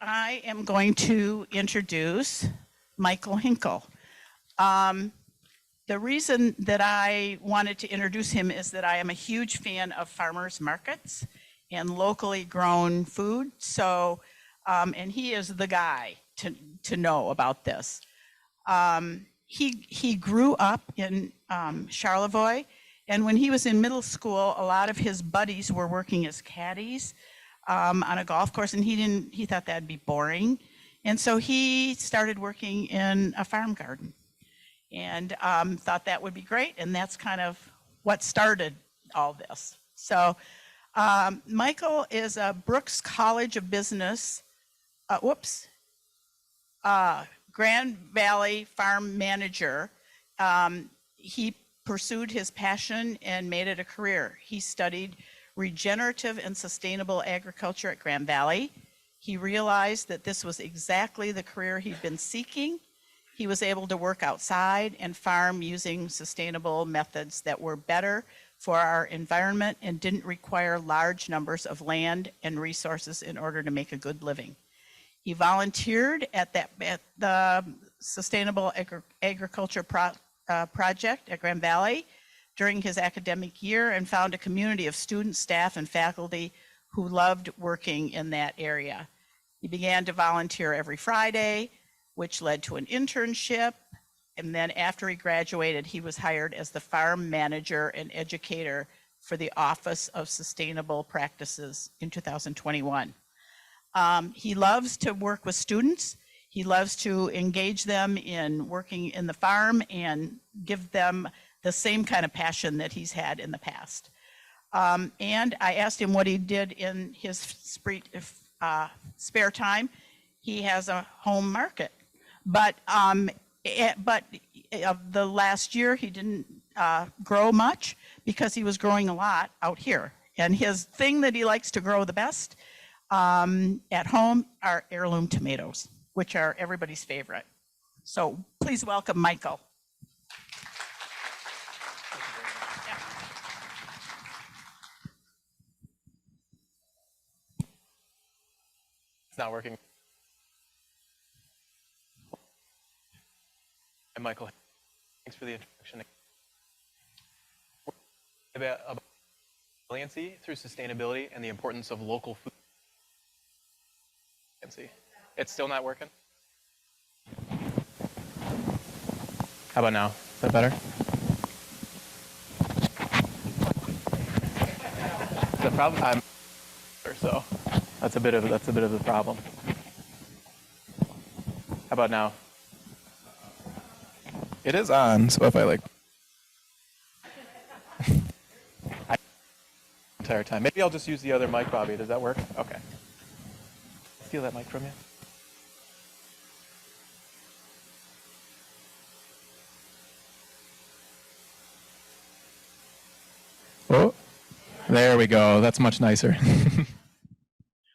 I am going to introduce Michael Hinkle. The reason that I wanted to introduce him is that I am a huge fan of farmers markets and locally grown food. So, and he is the guy to know about this. He grew up in Charlevoix, and when he was in middle school, a lot of his buddies were working as caddies on a golf course, and he thought that'd be boring. And so he started working in a farm garden and thought that would be great. And that's kind of what started all this. So Michael is a Brooks College of Business, Grand Valley farm manager. He pursued his passion and made it a career. He studied regenerative and sustainable agriculture at Grand Valley. He realized that this was exactly the career he'd been seeking. He was able to work outside and farm using sustainable methods that were better for our environment and didn't require large numbers of land and resources in order to make a good living. He volunteered at the Sustainable Agriculture Project at Grand Valley during his academic year and found a community of students, staff, and faculty who loved working in that area. He began to volunteer every Friday, which led to an internship. And then after he graduated, he was hired as the farm manager and educator for the Office of Sustainable Practices in 2021. He loves to work with students. He loves to engage them in working in the farm and give them the same kind of passion that he's had in the past. And I asked him what he did in his spare time. He has a home market, but the last year he didn't grow much because he was growing a lot out here. And his thing that he likes to grow the best at home are heirloom tomatoes, which are everybody's favorite. So please welcome Michael. It's not working. I'm Michael. Thanks for the introduction. About resiliency through sustainability and the importance of local food. It's still not working? How about now? Is that better? The problem, I'm so that's a bit of the problem. How about now? It is on, so if I like entire time. Maybe I'll just use the other mic, Bobby. Does that work? Okay. Steal that mic from you. Oh, there we go. That's much nicer.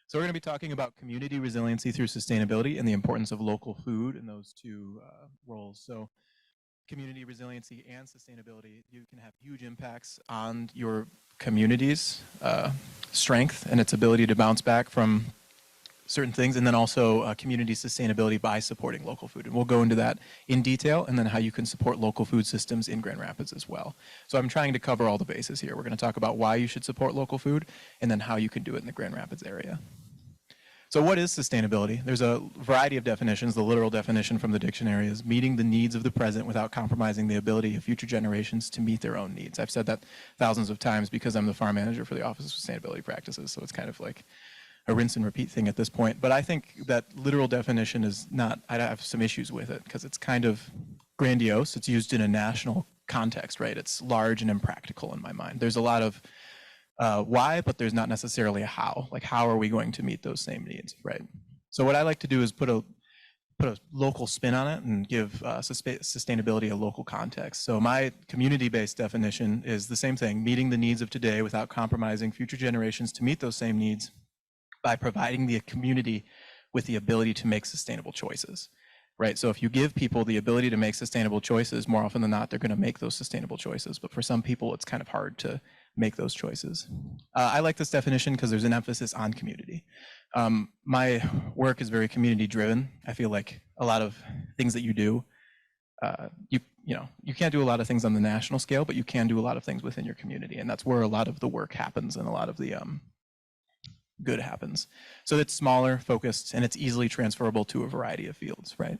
So we're going to be talking about community resiliency through sustainability and the importance of local food in those two roles. So community resiliency and sustainability, you can have huge impacts on your community's strength and its ability to bounce back from certain things, and then also community sustainability by supporting local food. And we'll go into that in detail, and then how you can support local food systems in Grand Rapids as well. So I'm trying to cover all the bases here. We're going to talk about why you should support local food, and then how you can do it in the Grand Rapids area. So what is sustainability? There's a variety of definitions. The literal definition from the dictionary is meeting the needs of the present without compromising the ability of future generations to meet their own needs. I've said that thousands of times because I'm the farm manager for the Office of Sustainability Practices, so it's kind of like a rinse and repeat thing at this point. But I think that literal definition is not, I have some issues with it because it's kind of grandiose. It's used in a national context, right? It's large and impractical in my mind. There's a lot of why, but there's not necessarily a how. Like, how are we going to meet those same needs, right? So what I like to do is put a local spin on it and give sustainability a local context. So my community-based definition is the same thing, meeting the needs of today without compromising future generations to meet those same needs by providing the community with the ability to make sustainable choices, right? So if you give people the ability to make sustainable choices, more often than not, they're going to make those sustainable choices. But for some people, it's kind of hard to make those choices. I like this definition because there's an emphasis on community. My work is very community driven. I feel like a lot of things that you do, you can't do a lot of things on the national scale, but you can do a lot of things within your community, and that's where a lot of the work happens and a lot of the good happens. So it's smaller, focused, and it's easily transferable to a variety of fields, right?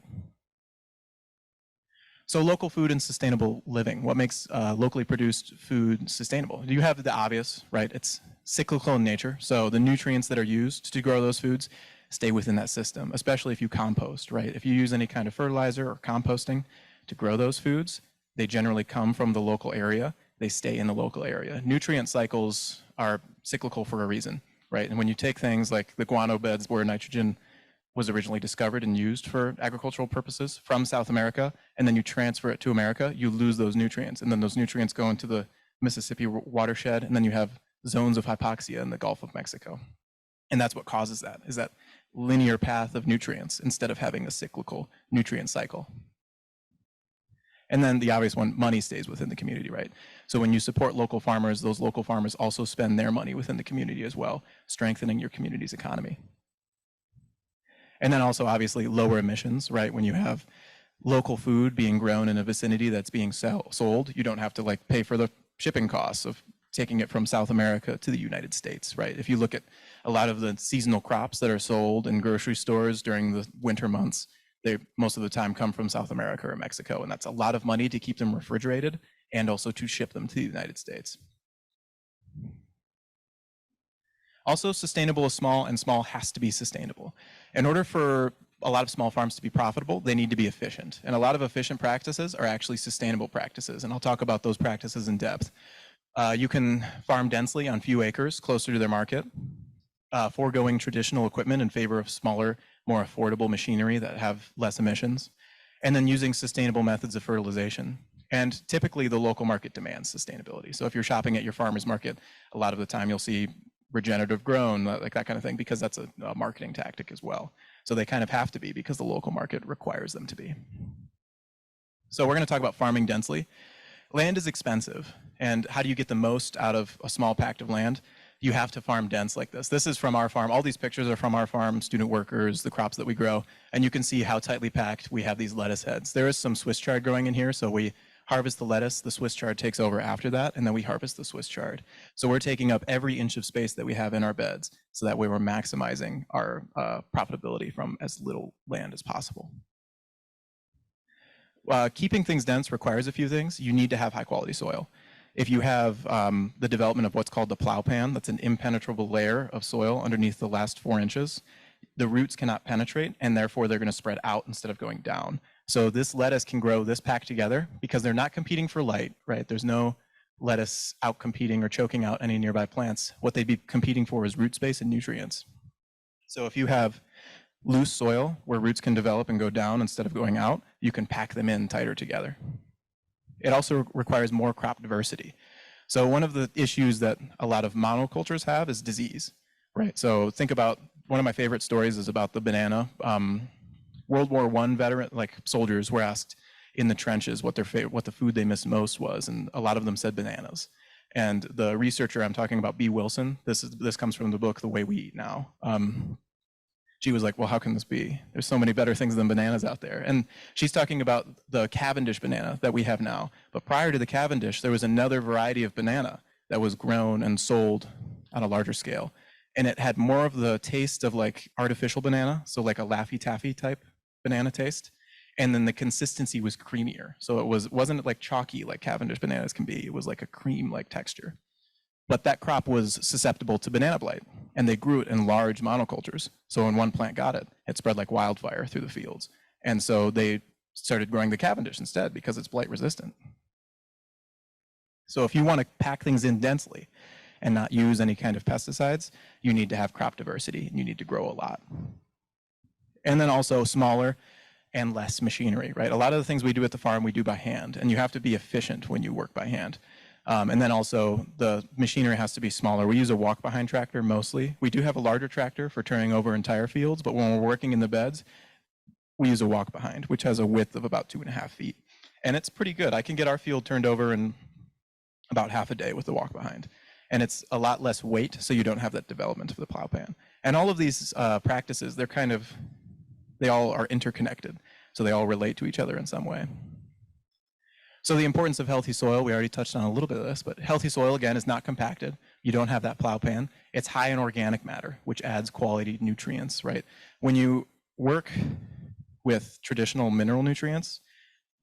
So local food and sustainable living. What makes locally produced food sustainable? You have the obvious, right? It's cyclical in nature. So the nutrients that are used to grow those foods stay within that system, especially if you compost, right? If you use any kind of fertilizer or composting to grow those foods, they generally come from the local area. They stay in the local area. Nutrient cycles are cyclical for a reason, right? And when you take things like the guano beds where nitrogen was originally discovered and used for agricultural purposes from South America, and then you transfer it to America, you lose those nutrients. And then those nutrients go into the Mississippi watershed, and then you have zones of hypoxia in the Gulf of Mexico. And that's what causes that, is that linear path of nutrients instead of having a cyclical nutrient cycle. And then the obvious one, money stays within the community, right? So when you support local farmers, those local farmers also spend their money within the community as well, strengthening your community's economy. And then also obviously lower emissions, right? When you have local food being grown in a vicinity that's being sold, you don't have to like pay for the shipping costs of taking it from South America to the United States, right? If you look at a lot of the seasonal crops that are sold in grocery stores during the winter months, they most of the time come from South America or Mexico, and that's a lot of money to keep them refrigerated and also to ship them to the United States. Also, sustainable is small, and small has to be sustainable. In order for a lot of small farms to be profitable, they need to be efficient. And a lot of efficient practices are actually sustainable practices, and I'll talk about those practices in depth. You can farm densely on few acres, closer to their market, foregoing traditional equipment in favor of smaller, more affordable machinery that have less emissions, and then using sustainable methods of fertilization. And typically the local market demands sustainability. So if you're shopping at your farmer's market, a lot of the time you'll see regenerative grown, like that kind of thing, because that's a marketing tactic as well. So they kind of have to be because the local market requires them to be. So we're going to talk about farming densely. Land is expensive, and how do you get the most out of a small patch of land? You have to farm dense like this. This is from our farm. All these pictures are from our farm, student workers, the crops that we grow, and you can see how tightly packed we have these lettuce heads. There is some Swiss chard growing in here, so we harvest the lettuce, the Swiss chard takes over after that, and then we harvest the Swiss chard. So we're taking up every inch of space that we have in our beds, so that way we're maximizing our profitability from as little land as possible. Keeping things dense requires a few things. You need to have high quality soil. If you have the development of what's called the plow pan, that's an impenetrable layer of soil underneath the last 4 inches, the roots cannot penetrate, and therefore they're going to spread out instead of going down. So this lettuce can grow this pack together because they're not competing for light, right? There's no lettuce out competing or choking out any nearby plants. What they'd be competing for is root space and nutrients. So if you have loose soil where roots can develop and go down instead of going out, you can pack them in tighter together. It also requires more crop diversity. So one of the issues that a lot of monocultures have is disease, right? So think about, one of my favorite stories is about the banana. World War I veteran, like soldiers, were asked in the trenches what the food they missed most was, and a lot of them said bananas. And the researcher I'm talking about, B. Wilson, this comes from the book The Way We Eat Now. She was like, well, how can this be? There's so many better things than bananas out there. And she's talking about the Cavendish banana that we have now. But prior to the Cavendish, there was another variety of banana that was grown and sold on a larger scale. And it had more of the taste of like artificial banana, so like a Laffy Taffy type banana taste. And then the consistency was creamier. So it wasn't like chalky like Cavendish bananas can be. It was like a cream-like texture. But that crop was susceptible to banana blight, and they grew it in large monocultures. So when one plant got it, it spread like wildfire through the fields. And so they started growing the Cavendish instead because it's blight resistant. So if you want to pack things in densely and not use any kind of pesticides, you need to have crop diversity, and you need to grow a lot. And then also smaller and less machinery, right? A lot of the things we do at the farm, we do by hand, and you have to be efficient when you work by hand. And then also the machinery has to be smaller. We use a walk-behind tractor mostly. We do have a larger tractor for turning over entire fields, but when we're working in the beds, we use a walk-behind, which has a width of about 2.5 feet. And it's pretty good. I can get our field turned over in about half a day with the walk-behind. And it's a lot less weight, so you don't have that development of the plow pan. And all of these practices, they all are interconnected. So they all relate to each other in some way. So the importance of healthy soil, we already touched on a little bit of this, but healthy soil, again, is not compacted. You don't have that plow pan. It's high in organic matter, which adds quality nutrients, right? When you work with traditional mineral nutrients,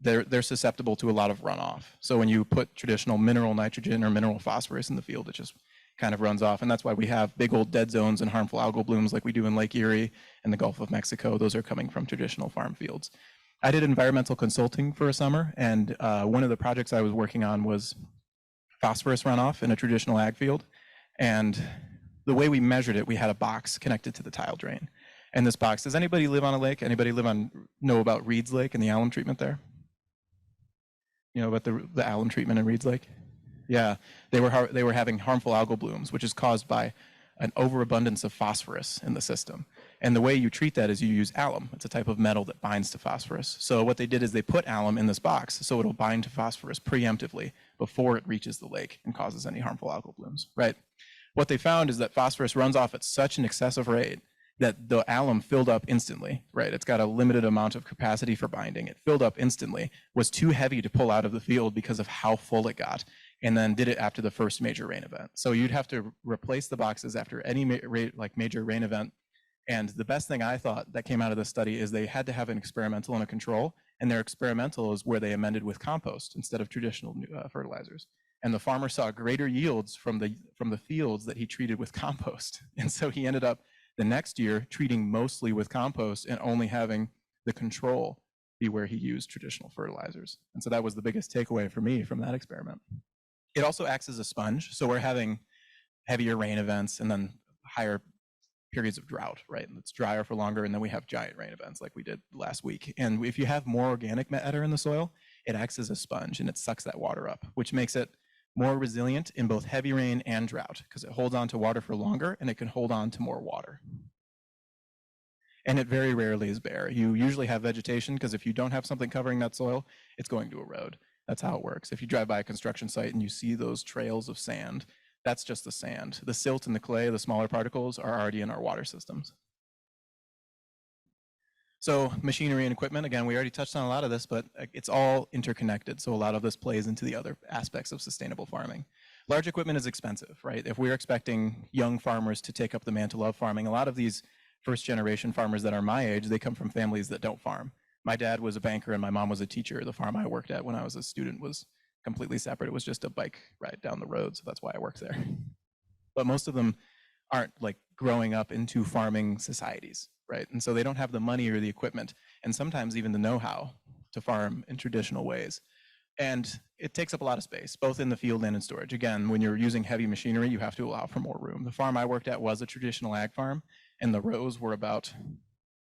they're susceptible to a lot of runoff. So when you put traditional mineral nitrogen or mineral phosphorus in the field, it just kind of runs off. And that's why we have big old dead zones and harmful algal blooms like we do in Lake Erie and the Gulf of Mexico. Those are coming from traditional farm fields. I did environmental consulting for a summer, and one of the projects I was working on was phosphorus runoff in a traditional ag field. And the way we measured it, we had a box connected to the tile drain. And this box, does anybody live on a lake? Anybody know about Reed's Lake and the alum treatment there? You know about the alum treatment in Reed's Lake? Yeah, they were having harmful algal blooms, which is caused by an overabundance of phosphorus in the system. And the way you treat that is you use alum. It's a type of metal that binds to phosphorus. So what they did is they put alum in this box so it'll bind to phosphorus preemptively before it reaches the lake and causes any harmful algal blooms, right? What they found is that phosphorus runs off at such an excessive rate that the alum filled up instantly, right? It's got a limited amount of capacity for binding. It filled up instantly, was too heavy to pull out of the field because of how full it got, and then did it after the first major rain event. So you'd have to replace the boxes after any major rain event. And the best thing I thought that came out of this study is they had to have an experimental and a control, and their experimental is where they amended with compost instead of traditional fertilizers. And the farmer saw greater yields from the fields that he treated with compost. And so he ended up the next year treating mostly with compost and only having the control be where he used traditional fertilizers. And so that was the biggest takeaway for me from that experiment. It also acts as a sponge. So we're having heavier rain events and then higher periods of drought, right? And it's drier for longer, and then we have giant rain events like we did last week. And if you have more organic matter in the soil, it acts as a sponge and it sucks that water up, which makes it more resilient in both heavy rain and drought because it holds on to water for longer and it can hold on to more water. And it very rarely is bare. You usually have vegetation because if you don't have something covering that soil, it's going to erode. That's how it works. If you drive by a construction site and you see those trails of sand, that's just the sand. The silt and the clay, the smaller particles, are already in our water systems. So machinery and equipment, again, we already touched on a lot of this, but it's all interconnected. So a lot of this plays into the other aspects of sustainable farming. Large equipment is expensive, right? If we're expecting young farmers to take up the mantle of farming, a lot of these first generation farmers that are my age, they come from families that don't farm. My dad was a banker and my mom was a teacher. The farm I worked at when I was a student was completely separate. It was just a bike ride down the road, so that's why I worked there. But most of them aren't like growing up into farming societies, right? And so they don't have the money or the equipment, and sometimes even the know-how to farm in traditional ways. And it takes up a lot of space, both in the field and in storage. Again, when you're using heavy machinery, you have to allow for more room. The farm I worked at was a traditional ag farm, and the rows were about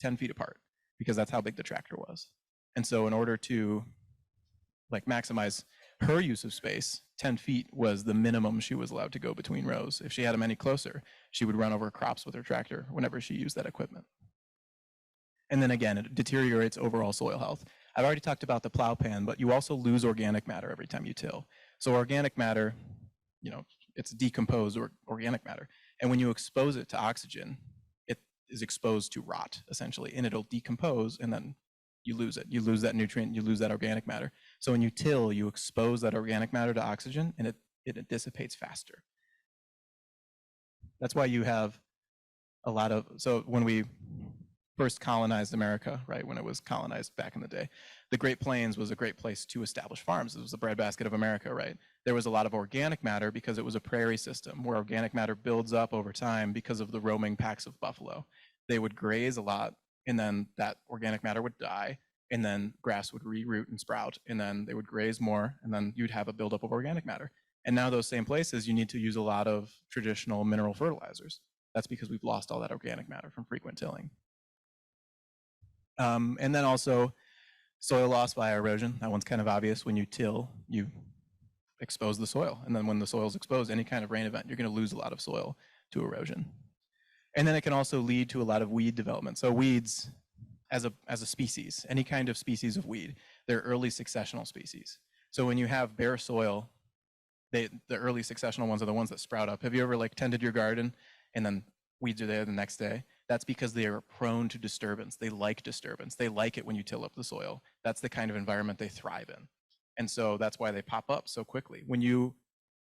10 feet apart because that's how big the tractor was. And so in order to like maximize her use of space, 10 feet was the minimum she was allowed to go between rows. If she had them any closer, she would run over crops with her tractor whenever she used that equipment. And then again, it deteriorates overall soil health. I've already talked about the plow pan, but you also lose organic matter every time you till. So organic matter, you know, it's decomposed organic matter. And when you expose it to oxygen, it is exposed to rot, essentially, and it'll decompose, and then you lose it. You lose that nutrient, you lose that organic matter. So when you till, you expose that organic matter to oxygen, and it dissipates faster. That's why you have a lot of, so when we first colonized America, right, when it was colonized back in the day, the Great Plains was a great place to establish farms. It was the breadbasket of America, right? There was a lot of organic matter because it was a prairie system where organic matter builds up over time because of the roaming packs of buffalo. They would graze a lot, and then that organic matter would die, and then grass would reroot and sprout, and then they would graze more, and then you'd have a buildup of organic matter. And now those same places, you need to use a lot of traditional mineral fertilizers. That's because we've lost all that organic matter from frequent tilling. And then also soil loss by erosion. That one's kind of obvious. When you till, you expose the soil. And then when the soil's exposed, any kind of rain event, you're going to lose a lot of soil to erosion. And then it can also lead to a lot of weed development. So weeds, as a species, any kind of species of weed, they're early successional species. So when you have bare soil, the early successional ones are the ones that sprout up. Have you ever like tended your garden and then weeds are there the next day? That's because they are prone to disturbance. They like disturbance. They like it when you till up the soil. That's the kind of environment they thrive in. And so that's why they pop up so quickly. When you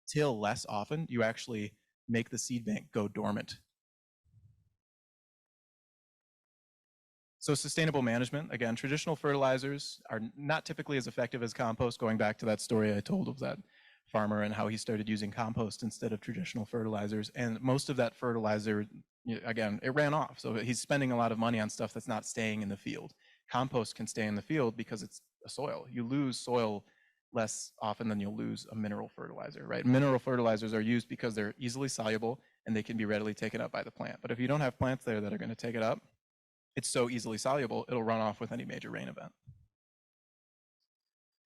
till less often, you actually make the seed bank go dormant. So sustainable management, again, traditional fertilizers are not typically as effective as compost, going back to that story I told of that farmer and how he started using compost instead of traditional fertilizers. And most of that fertilizer, again, it ran off. So he's spending a lot of money on stuff that's not staying in the field. Compost can stay in the field because it's a soil. You lose soil less often than you'll lose a mineral fertilizer, right? Mineral fertilizers are used because they're easily soluble and they can be readily taken up by the plant. But if you don't have plants there that are going to take it up, it's so easily soluble, it'll run off with any major rain event.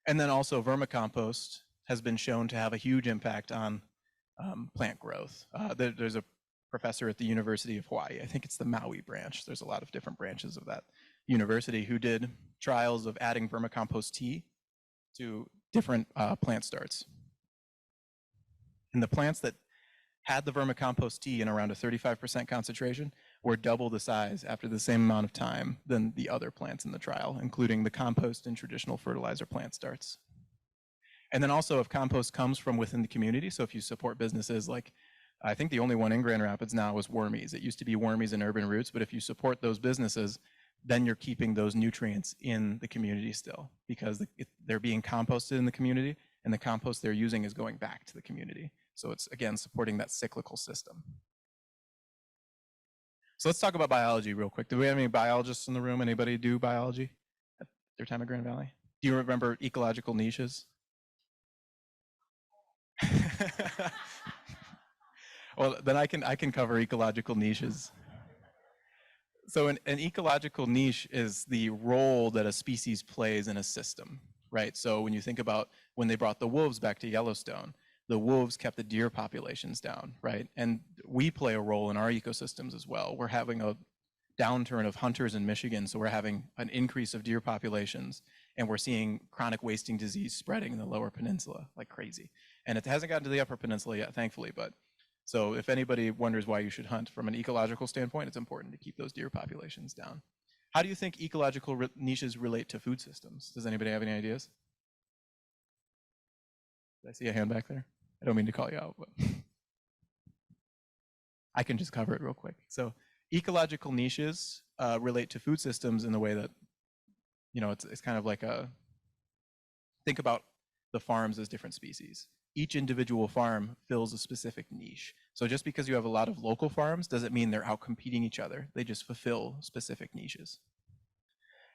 And then also vermicompost has been shown to have a huge impact on plant growth. There's a professor at the University of Hawaii, I think it's the Maui branch, there's a lot of different branches of that university, who did trials of adding vermicompost tea to different plant starts. And the plants that had the vermicompost tea in around a 35% concentration were double the size after the same amount of time than the other plants in the trial, including the compost and traditional fertilizer plant starts. And then also if compost comes from within the community, so if you support businesses like, I think the only one in Grand Rapids now is Wormies. It used to be Wormies and Urban Roots, but if you support those businesses, then you're keeping those nutrients in the community still, because they're being composted in the community and the compost they're using is going back to the community. So it's, again, supporting that cyclical system. So let's talk about biology real quick. Do we have any biologists in the room? Anybody do biology at their time at Grand Valley? Do you remember ecological niches? Well, then I can cover ecological niches. So an ecological niche is the role that a species plays in a system, right? So when you think about when they brought the wolves back to Yellowstone, the wolves kept the deer populations down, right? And we play a role in our ecosystems as well. We're having a downturn of hunters in Michigan, so we're having an increase of deer populations, and we're seeing chronic wasting disease spreading in the lower peninsula like crazy. And it hasn't gotten to the upper peninsula yet, thankfully, but so if anybody wonders why you should hunt from an ecological standpoint, it's important to keep those deer populations down. How do you think ecological niches relate to food systems? Does anybody have any ideas? Did I see a hand back there? I don't mean to call you out, but I can just cover it real quick. So ecological niches relate to food systems in the way that, it's kind of like think about the farms as different species. Each individual farm fills a specific niche. So just because you have a lot of local farms doesn't mean they're out competing each other. They just fulfill specific niches.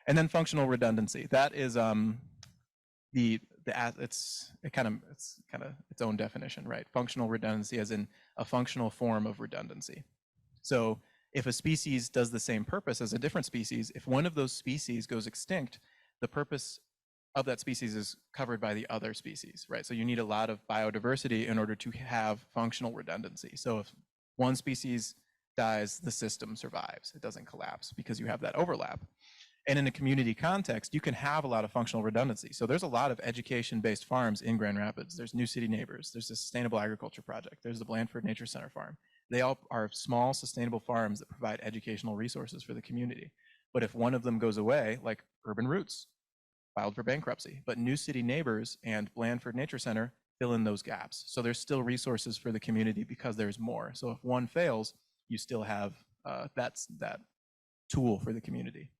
And then functional redundancy. That is it's kind of its own definition, right? Functional redundancy as in a functional form of redundancy. So if a species does the same purpose as a different species, if one of those species goes extinct, the purpose of that species is covered by the other species, right? So you need a lot of biodiversity in order to have functional redundancy. So if one species dies, the system survives. It doesn't collapse because you have that overlap. And in a community context, you can have a lot of functional redundancy. So there's a lot of education-based farms in Grand Rapids. There's New City Neighbors. There's the Sustainable Agriculture Project. There's the Blandford Nature Center Farm. They all are small, sustainable farms that provide educational resources for the community. But if one of them goes away, like Urban Roots, filed for bankruptcy, but New City Neighbors and Blandford Nature Center fill in those gaps. So there's still resources for the community because there's more. So if one fails, you still have that tool for the community.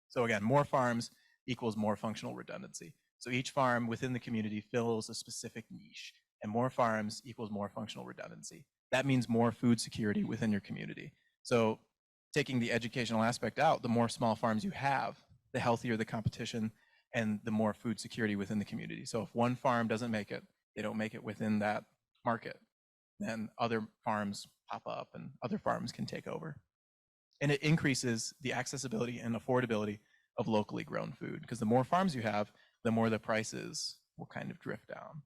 So again, more farms equals more functional redundancy. So each farm within the community fills a specific niche, and more farms equals more functional redundancy. That means more food security within your community. So taking the educational aspect out, the more small farms you have, the healthier the competition and the more food security within the community. So if one farm doesn't make it, they don't make it within that market, then other farms pop up and other farms can take over. And it increases the accessibility and affordability of locally grown food, because the more farms you have, the more the prices will kind of drift down.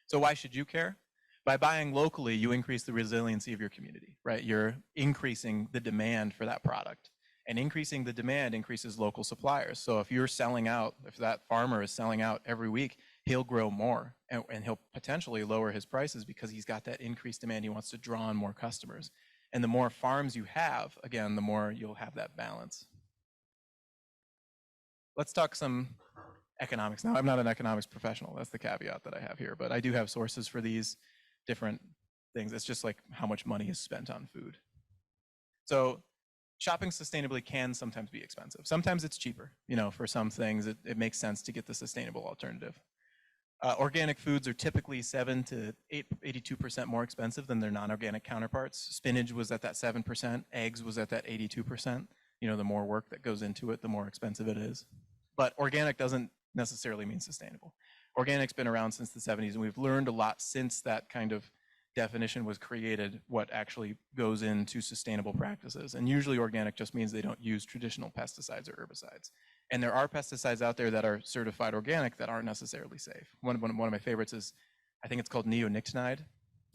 So why should you care? By buying locally, you increase the resiliency of your community, right? You're increasing the demand for that product. And increasing the demand increases local suppliers. So if you're selling out, if that farmer is selling out every week, he'll grow more and he'll potentially lower his prices because he's got that increased demand. He wants to draw on more customers. And the more farms you have, again, the more you'll have that balance. Let's talk some economics. Now, I'm not an economics professional. That's the caveat that I have here, but I do have sources for these different things. It's just like how much money is spent on food. So shopping sustainably can sometimes be expensive. Sometimes it's cheaper. You know, for some things, it makes sense to get the sustainable alternative. Organic foods are typically 7 to 82% more expensive than their non-organic counterparts. Spinach was at that 7%. Eggs was at that 82%. You know, the more work that goes into it, the more expensive it is. But organic doesn't necessarily mean sustainable. Organic's been around since the 70s, and we've learned a lot since that kind of definition was created, what actually goes into sustainable practices. And usually organic just means they don't use traditional pesticides or herbicides. And there are pesticides out there that are certified organic that aren't necessarily safe. One of my favorites is, I think it's called neonicotinoid,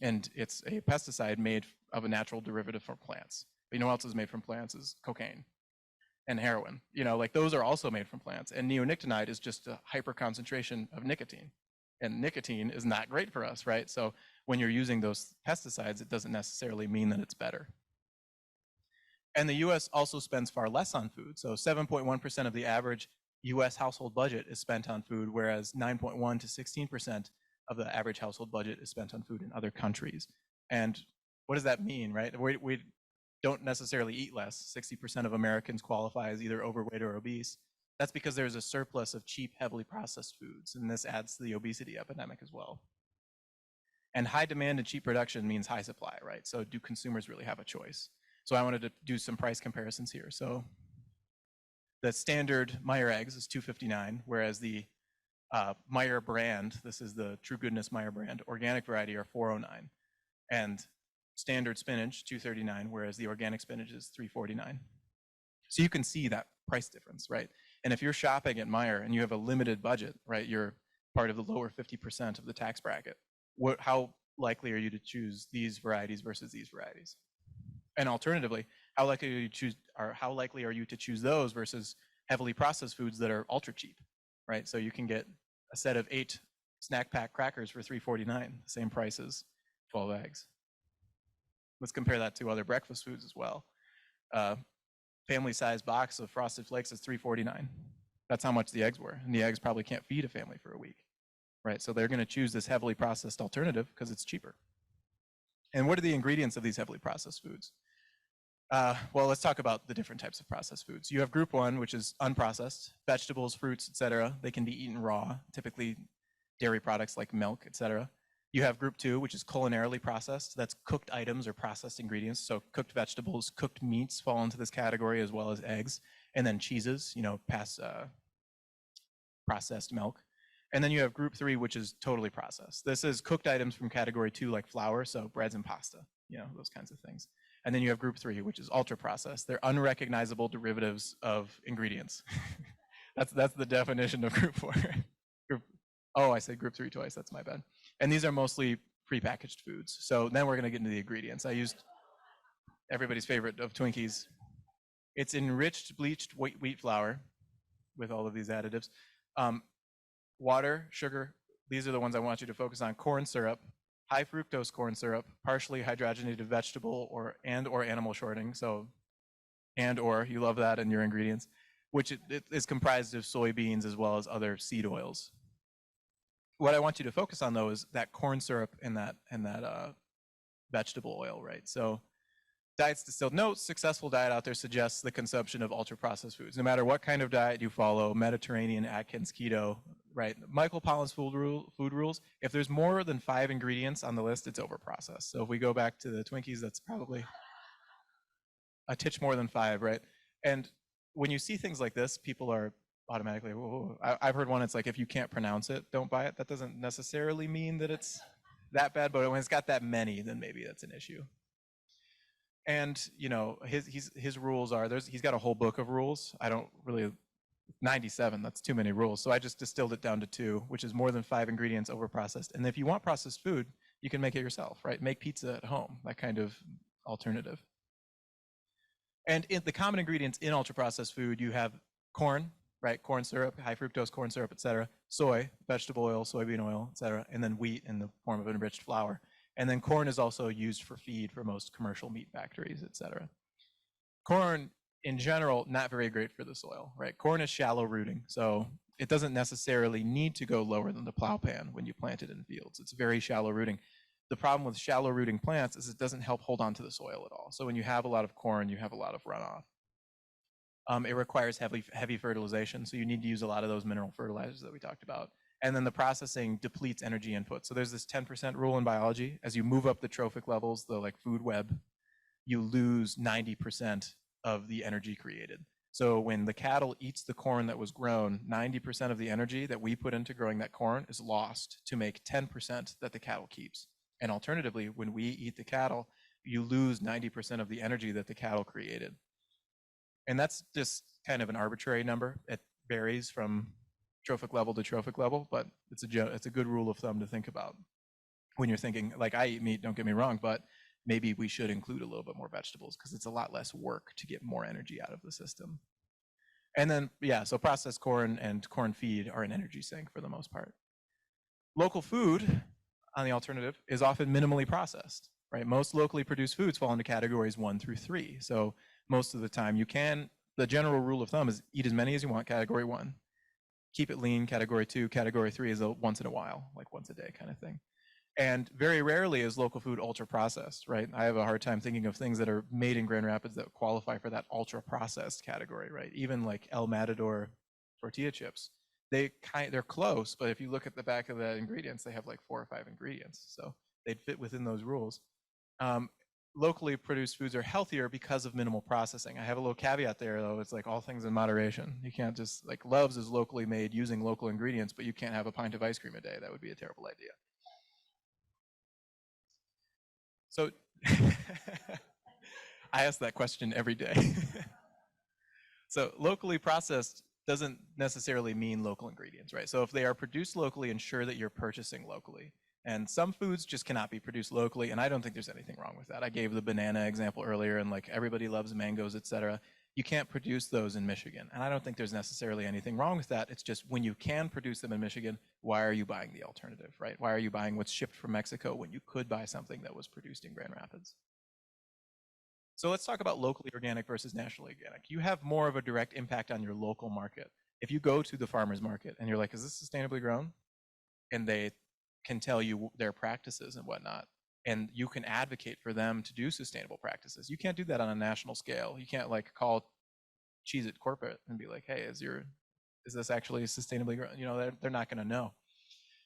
and it's a pesticide made of a natural derivative from plants. But you know what else is made from plants is cocaine and heroin. You know, like those are also made from plants. And neonicotinoid is just a hyperconcentration of nicotine. And nicotine is not great for us, right? So when you're using those pesticides, it doesn't necessarily mean that it's better. And the US also spends far less on food. So 7.1% of the average US household budget is spent on food, whereas 9.1 to 16% of the average household budget is spent on food in other countries. And what does that mean, right? We don't necessarily eat less. 60% of Americans qualify as either overweight or obese. That's because there's a surplus of cheap, heavily processed foods, and this adds to the obesity epidemic as well. And high demand and cheap production means high supply, right? So do consumers really have a choice? So I wanted to do some price comparisons here. So the standard Meyer eggs is $2.59, whereas the Meyer brand, this is the True Goodness Meyer brand, organic variety are $4.09. And standard spinach, $2.39, whereas the organic spinach is $3.49. So you can see that price difference, right? And if you're shopping at Meyer and you have a limited budget, right, you're part of the lower 50% of the tax bracket, how likely are you to choose these varieties versus these varieties? And alternatively, how likely are you to choose those versus heavily processed foods that are ultra cheap, right? So you can get a set of 8 snack pack crackers for $3.49, the same price as 12 eggs. Let's compare that to other breakfast foods as well. Family-sized box of Frosted Flakes is $3.49. That's how much the eggs were, and the eggs probably can't feed a family for a week, right? So they're going to choose this heavily processed alternative because it's cheaper. And what are the ingredients of these heavily processed foods? Well, let's talk about the different types of processed foods. You have group 1, which is unprocessed, vegetables, fruits, etc. They can be eaten raw, typically dairy products like milk, etc. You have group 2, which is culinarily processed. That's cooked items or processed ingredients. So cooked vegetables, cooked meats fall into this category, as well as eggs. And then cheeses, you know, past processed milk. And then you have group 3, which is totally processed. This is cooked items from category 2, like flour, so breads and pasta, you know, those kinds of things. And then you have group 3, which is ultra processed. They're unrecognizable derivatives of ingredients. that's the definition of group 4. Oh, I said group 3 twice, that's my bad. And these are mostly prepackaged foods. So then we're gonna get into the ingredients. I used everybody's favorite of Twinkies. It's enriched bleached wheat flour with all of these additives. Water, sugar, these are the ones I want you to focus on. Corn syrup, high fructose corn syrup, partially hydrogenated vegetable or animal shortening. So, you love that in your ingredients, which it is comprised of soybeans as well as other seed oils. What I want you to focus on though is that corn syrup and that vegetable oil, right? So Diets Distilled Notes, successful diet out there suggests the consumption of ultra-processed foods. No matter what kind of diet you follow, Mediterranean, Atkins, keto, right? Michael Pollan's food rules, if there's more than 5 ingredients on the list, it's over-processed. So if we go back to the Twinkies, that's probably a titch more than 5, right? And when you see things like this, people are automatically, whoa. I've heard one, it's like, if you can't pronounce it, don't buy it. That doesn't necessarily mean that it's that bad, but when it's got that many, then maybe that's an issue. And you know, his rules are, he's got a whole book of rules. I don't really, 97, that's too many rules. So I just distilled it down to 2, which is more than 5 ingredients over processed. And if you want processed food, you can make it yourself, right? Make pizza at home, that kind of alternative. And the common ingredients in ultra processed food, you have corn, right? Corn syrup, high fructose corn syrup, et cetera. Soy, vegetable oil, soybean oil, et cetera. And then wheat in the form of enriched flour. And then corn is also used for feed for most commercial meat factories, et cetera. Corn, in general, not very great for the soil, right? Corn is shallow rooting, so it doesn't necessarily need to go lower than the plow pan when you plant it in fields. It's very shallow rooting. The problem with shallow rooting plants is it doesn't help hold on to the soil at all. So when you have a lot of corn, you have a lot of runoff. It requires heavy fertilization, so you need to use a lot of those mineral fertilizers that we talked about. And then the processing depletes energy input. So there's this 10% rule in biology. As you move up the trophic levels, the like food web, you lose 90% of the energy created. So when the cattle eats the corn that was grown, 90% of the energy that we put into growing that corn is lost to make 10% that the cattle keeps. And alternatively, when we eat the cattle, you lose 90% of the energy that the cattle created. And that's just kind of an arbitrary number. It varies from trophic level to trophic level, but it's a good rule of thumb to think about when you're thinking, like, I eat meat, don't get me wrong, but maybe we should include a little bit more vegetables because it's a lot less work to get more energy out of the system. And then, yeah, so processed corn and corn feed are an energy sink for the most part. Local food, on the alternative, is often minimally processed, right? Most locally produced foods fall into categories 1 through 3. So most of the time the general rule of thumb is eat as many as you want, category 1. Keep it lean, category 2. Category 3 is a once in a while, like once a day kind of thing. And very rarely is local food ultra processed, right? I have a hard time thinking of things that are made in Grand Rapids that qualify for that ultra processed category, right? Even like El Matador tortilla chips, they're close, but if you look at the back of the ingredients, they have like 4 or 5 ingredients, so they'd fit within those rules. Locally produced foods are healthier because of minimal processing. I have a little caveat there, though. It's like all things in moderation. You can't just, like, Love's is locally made using local ingredients, but you can't have a pint of ice cream a day. That would be a terrible idea. So I ask that question every day. So locally processed doesn't necessarily mean local ingredients, right? So if they are produced locally, ensure that you're purchasing locally. And some foods just cannot be produced locally, and I don't think there's anything wrong with that. I gave the banana example earlier, and like everybody loves mangoes, et cetera. You can't produce those in Michigan, and I don't think there's necessarily anything wrong with that. It's just when you can produce them in Michigan, why are you buying the alternative, right? Why are you buying what's shipped from Mexico when you could buy something that was produced in Grand Rapids? So let's talk about locally organic versus nationally organic. You have more of a direct impact on your local market. If you go to the farmer's market and you're like, is this sustainably grown? And they can tell you their practices and whatnot, and you can advocate for them to do sustainable practices. You can't do that on a national scale. You can't like call Cheez-It corporate and be like, hey, is this actually sustainably grown? You know, they're not going to know.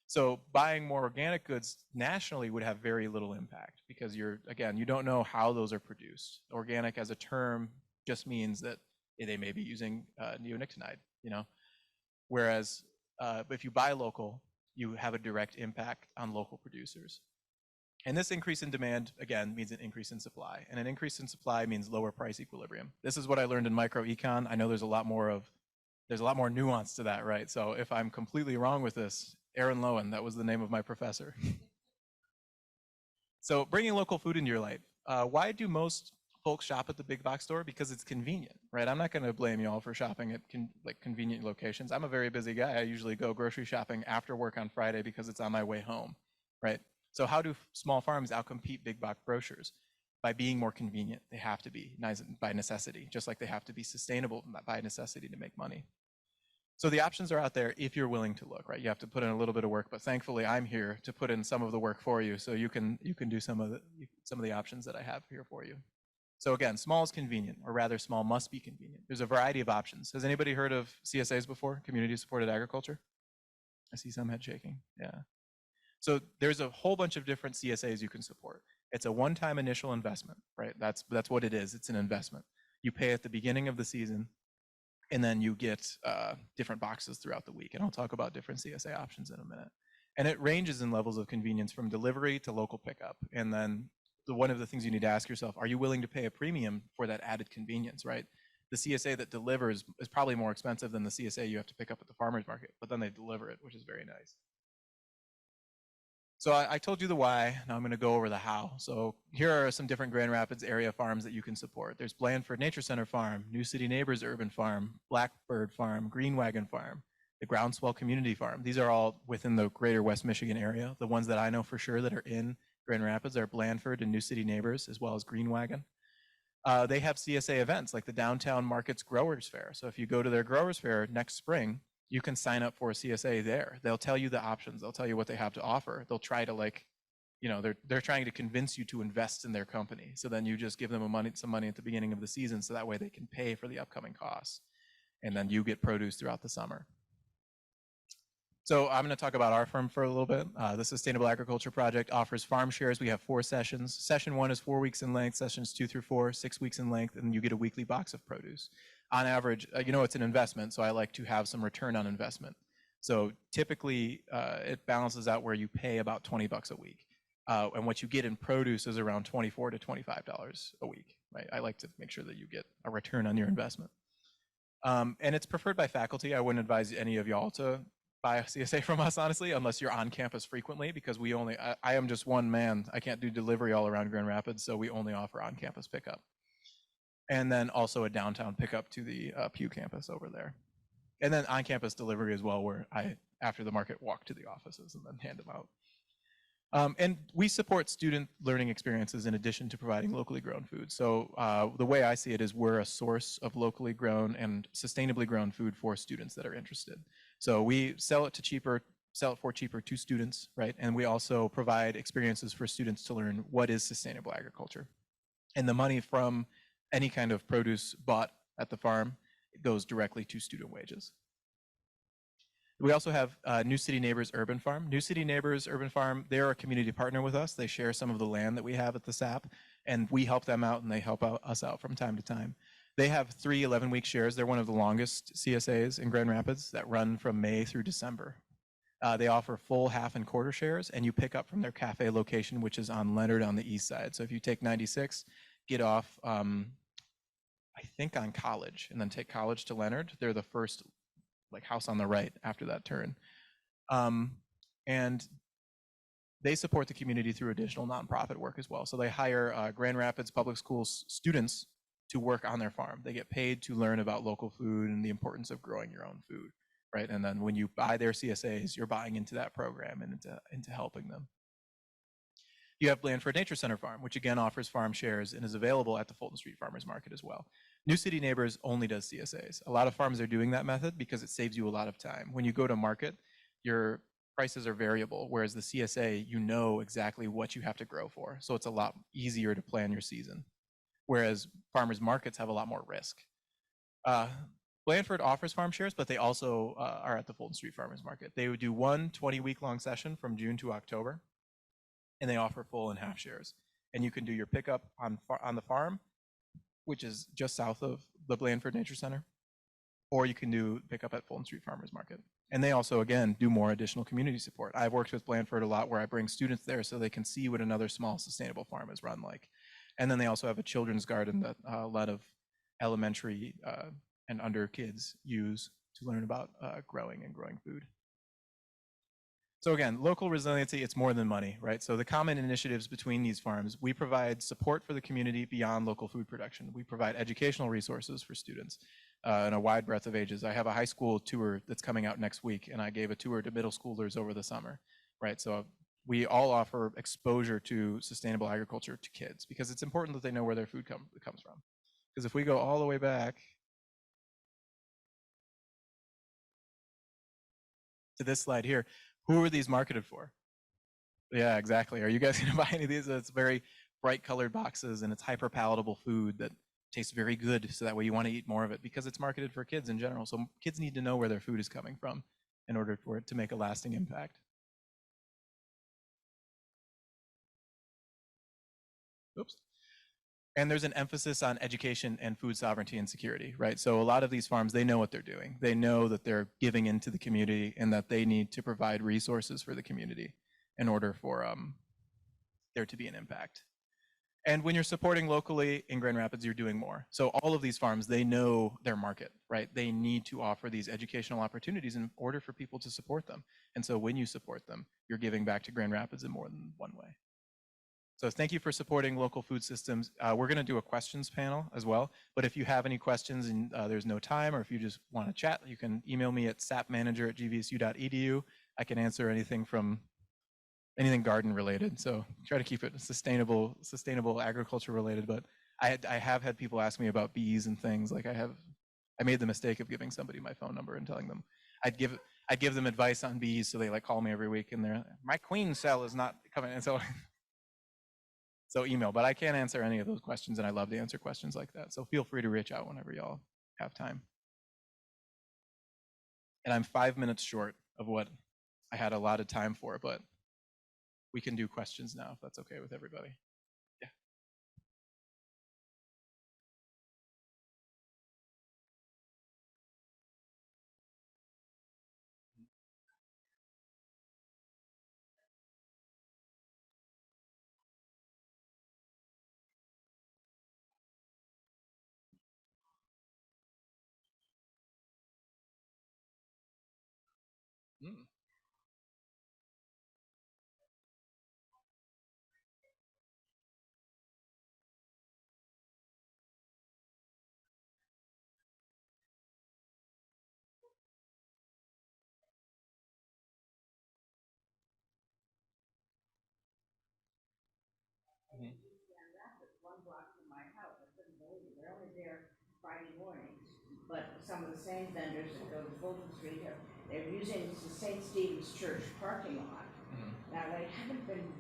So buying more organic goods nationally would have very little impact because you don't know how those are produced. Organic as a term just means that they may be using neonicotinoid, you know. Whereas if you buy local, you have a direct impact on local producers. And this increase in demand, again, means an increase in supply. And an increase in supply means lower price equilibrium. This is what I learned in microecon. I know there's a lot more nuance to that, right? So if I'm completely wrong with this, Aaron Lowen, that was the name of my professor. So bringing local food into your life. Why do most folks shop at the big box store? Because it's convenient, right? I'm not going to blame y'all for shopping at convenient locations. I'm a very busy guy. I usually go grocery shopping after work on Friday because it's on my way home, right? So how do small farms outcompete big box grocers? By being more convenient. They have to be by necessity, just like they have to be sustainable by necessity to make money. So the options are out there if you're willing to look, right? You have to put in a little bit of work, but thankfully I'm here to put in some of the work for you, so you can do some of the options that I have here for you. So again, small is convenient, or rather small must be convenient. There's a variety of options. Has anybody heard of CSAs before? Community Supported Agriculture? I see some head shaking, yeah. So there's a whole bunch of different CSAs you can support. It's a one-time initial investment, right? That's what it is, it's an investment. You pay at the beginning of the season, and then you get different boxes throughout the week. And I'll talk about different CSA options in a minute. And it ranges in levels of convenience from delivery to local pickup. And then one of the things you need to ask yourself, are you willing to pay a premium for that added convenience, right? The CSA that delivers is probably more expensive than the CSA you have to pick up at the farmer's market, but then they deliver it, which is very nice. So I told you the why, now I'm going to go over the how. So here are some different Grand Rapids area farms that you can support. There's Blandford Nature Center Farm, New City Neighbors Urban Farm, Blackbird Farm, Green Wagon Farm, the Groundswell Community Farm. These are all within the greater West Michigan area. The ones that I know for sure that are in Grand Rapids are Blandford and New City Neighbors, as well as Green Wagon. They have CSA events like the Downtown Markets Growers Fair. So if you go to their Growers Fair next spring, you can sign up for a CSA there. They'll tell you the options. They'll tell you what they have to offer. They'll try to they're trying to convince you to invest in their company. So then you just give them some money at the beginning of the season so that way they can pay for the upcoming costs. And then you get produce throughout the summer. So I'm going to talk about our firm for a little bit. The Sustainable Agriculture Project offers farm shares. We have 4 sessions. Session 1 is 4 weeks in length. Sessions 2 through 4, 6 weeks in length, and you get a weekly box of produce. On average, it's an investment, so I like to have some return on investment. So typically, it balances out where you pay about $20 a week. And what you get in produce is around $24 to $25 a week. Right? I like to make sure that you get a return on your investment. And it's preferred by faculty. I wouldn't advise any of y'all to buy a CSA from us, honestly, unless you're on campus frequently, because I am just one man. I can't do delivery all around Grand Rapids, so we only offer on-campus pickup. And then also a downtown pickup to the Pew campus over there. And then on-campus delivery as well, where I, after the market, walk to the offices and then hand them out. And we support student learning experiences in addition to providing locally grown food. So the way I see it is we're a source of locally grown and sustainably grown food for students that are interested. So we sell it for cheaper to students, right? And we also provide experiences for students to learn what is sustainable agriculture. And the money from any kind of produce bought at the farm goes directly to student wages. We also have New City Neighbors Urban Farm. New City Neighbors Urban Farm, they're a community partner with us. They share some of the land that we have at the SAP, and we help them out, and they help us out from time to time. They have 3 11-week shares. They're one of the longest CSAs in Grand Rapids that run from May through December. They offer full, half, and quarter shares, and you pick up from their cafe location, which is on Leonard on the east side. So if you take 96, get off, I think on College, and then take College to Leonard, they're the first house on the right after that turn. And they support the community through additional nonprofit work as well. So they hire Grand Rapids Public Schools students to work on their farm. They get paid to learn about local food and the importance of growing your own food, right? And then when you buy their CSAs, you're buying into that program and into helping them. You have Blandford Nature Center Farm, which again offers farm shares and is available at the Fulton Street Farmers Market as well. New City Neighbors only does CSAs. A lot of farms are doing that method because it saves you a lot of time. When you go to market, your prices are variable, whereas the CSA, you know exactly what you have to grow for. So it's a lot easier to plan your season. Whereas farmers markets have a lot more risk. Blandford offers farm shares, but they also are at the Fulton Street Farmers Market. They would do one 20-week-long session from June to October, and they offer full and half shares. And you can do your pickup on the farm, which is just south of the Blandford Nature Center, or you can do pickup at Fulton Street Farmers Market. And they also, again, do more additional community support. I've worked with Blandford a lot where I bring students there so they can see what another small sustainable farm is run like. And then they also have a children's garden that a lot of elementary and under kids use to learn about growing food. So again, local resiliency, it's more than money, right? So the common initiatives between these farms, we provide support for the community beyond local food production. We provide educational resources for students in a wide breadth of ages. I have a high school tour that's coming out next week, and I gave a tour to middle schoolers over the summer, right? So we all offer exposure to sustainable agriculture to kids because it's important that they know where their food comes from. Because if we go all the way back to this slide here, who are these marketed for? Yeah, exactly. Are you guys going to buy any of these? It's very bright colored boxes and it's hyper palatable food that tastes very good. So that way you want to eat more of it because it's marketed for kids in general. So kids need to know where their food is coming from in order for it to make a lasting impact. Oops. And there's an emphasis on education and food sovereignty and security, right? So a lot of these farms, they know what they're doing. They know that they're giving into the community and that they need to provide resources for the community in order for there to be an impact. And when you're supporting locally in Grand Rapids, you're doing more. So all of these farms, they know their market, right? They need to offer these educational opportunities in order for people to support them. And so when you support them, you're giving back to Grand Rapids in more than one way. So thank you for supporting local food systems. We're going to do a questions panel as well. But if you have any questions and there's no time, or if you just want to chat, you can email me at sapmanager@gvsu.edu. I can answer anything garden related. So try to keep it sustainable agriculture related. But I have had people ask me about bees and things. Like I made the mistake of giving somebody my phone number and telling them I'd give them advice on bees. So they like call me every week and they're, my queen cell is not coming. And so, so email, but I can't answer any of those questions. And I love to answer questions like that. So feel free to reach out whenever y'all have time. And I'm 5 minutes short of what I had allotted time for, but we can do questions now if that's okay with everybody. Yeah. Mm. Mhm. One block from my house. I couldn't believe it. They're only there Friday mornings, but some of the same vendors that go to Fulton Street, they're using the St. Stephen's Church parking lot. Mhm. Now, they haven't been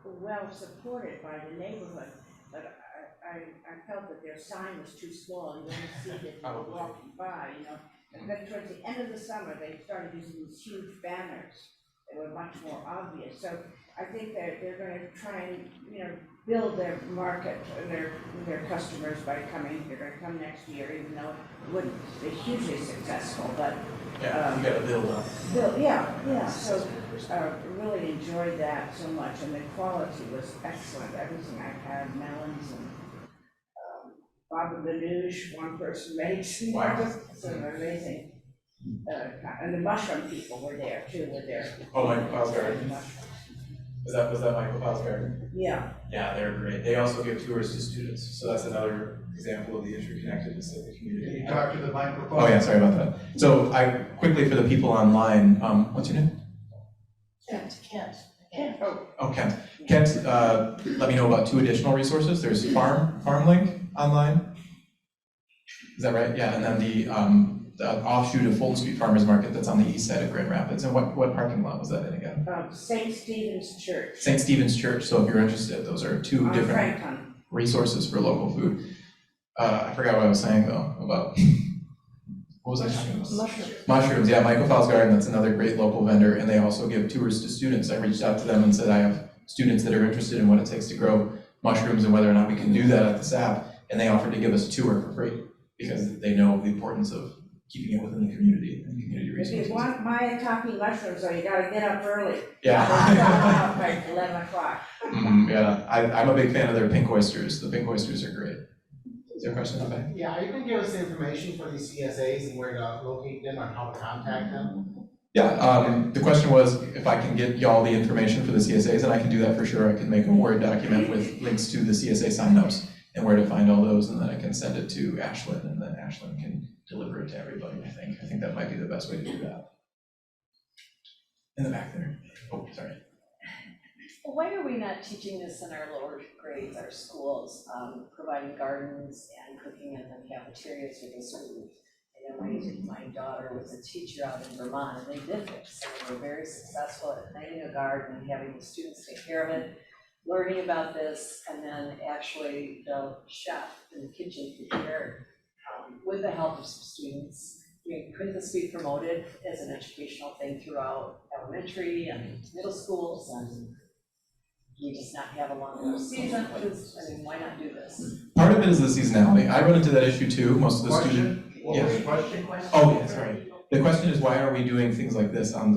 well supported by the neighborhood, but I felt that their sign was too small. You only see that you were walking by, you know. And then towards the end of the summer, they started using these huge banners that were much more obvious. So I think that they're going to try and, you know, build their market, their customers by coming. They're going to come next year, even though it wouldn't be hugely successful. But yeah, you got to build up. yeah. So really enjoyed that so much, and the quality was excellent. Everything I had, melons and baba ganoush, one person made. Wow. Just sort of amazing. And the mushroom people were there too. Oh, Michael Powell's Garden. Was that Michael Powell's Garden? Yeah. Yeah, they're great. They also give tours to students, so that's another example of the interconnectedness of the community. Can you talk to the microphone? Oh yeah, sorry about that. So I quickly for the people online, what's your name? Kent. Oh, Kent. Kent, let me know about 2 additional resources. There's FarmLink online. Is that right? Yeah, and then the offshoot of Fulton Street Farmers Market that's on the east side of Grand Rapids. And what parking lot was that in again? St. Stephen's Church. St. Stephen's Church. So if you're interested, those are 2 different Franklin. resources for local food. I forgot what I was saying though about. What was I talking about? Mushrooms, yeah, Michael Powell's Garden, that's another great local vendor, and they also give tours to students. I reached out to them and said, I have students that are interested in what it takes to grow mushrooms and whether or not we can do that at the SAP, and they offered to give us a tour for free because they know the importance of keeping it within the community and community resources. If you want my talking mushrooms, though, you gotta get up early. Yeah. Like 11 o'clock. Yeah, I'm a big fan of their pink oysters. The pink oysters are great. Is there a question on that? Yeah, are you gonna give us the information for these CSAs and where to locate them and how to contact them? Yeah, the question was if I can get y'all the information for the CSAs, and I can do that for sure. I can make a Word document with links to the CSA signups and where to find all those, and then I can send it to Ashlyn, and then Ashlyn can deliver it to everybody, I think that might be the best way to do that. In the back there. Oh, sorry. Well, why are we not teaching this in our lower grades, our schools, providing gardens and cooking in the cafeterias for the students? And my daughter was a teacher out in Vermont, and they did this. And they were very successful at planting a garden and having the students take care of it, learning about this, and then actually the chef in the kitchen prepared with the help of some students. I mean, couldn't this be promoted as an educational thing throughout elementary and middle schools? And we just not have a long season? Why not do this? Part of it is the seasonality. I run into that issue too. Most of the students. Yes. Oh, yeah, sorry. The question is, why are we doing things like this on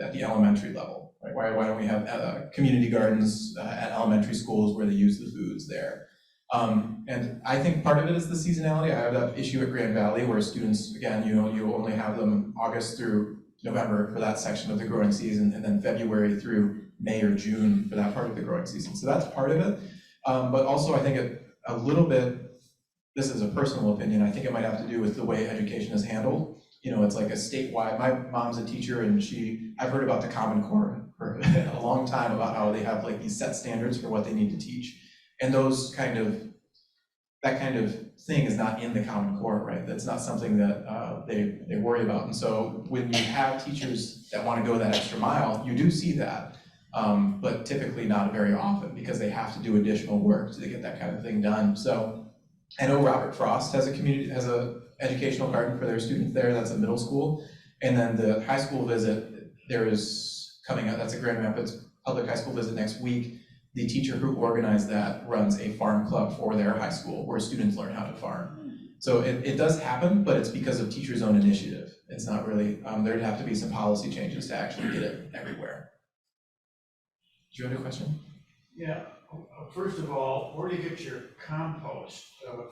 at the elementary level, Right? Why don't we have community gardens at elementary schools where they use the foods there? And I think part of it is the seasonality. I have that issue at Grand Valley where students, again, you only have them August through November for that section of the growing season, and then February through May or June for that part of the growing season. So that's part of it. But also I think a little bit, this is a personal opinion, I think it might have to do with the way education is handled. It's like a statewide, my mom's a teacher and I've heard about the Common Core for a long time about how they have like these set standards for what they need to teach. And that kind of thing is not in the Common Core, right? That's not something that they worry about. And so when you have teachers that want to go that extra mile, you do see that, but typically not very often because they have to do additional work to get that kind of thing done. So I know Robert Frost has a educational garden for their students there. That's a middle school. And then the high school visit, there is coming up, that's a Grand Rapids public high school visit next week. The teacher who organized that runs a farm club for their high school where students learn how to farm. So it does happen, but it's because of teachers' own initiative. It's not really, there'd have to be some policy changes to actually get it everywhere. Do you have a question? Yeah, first of all, where do you get your compost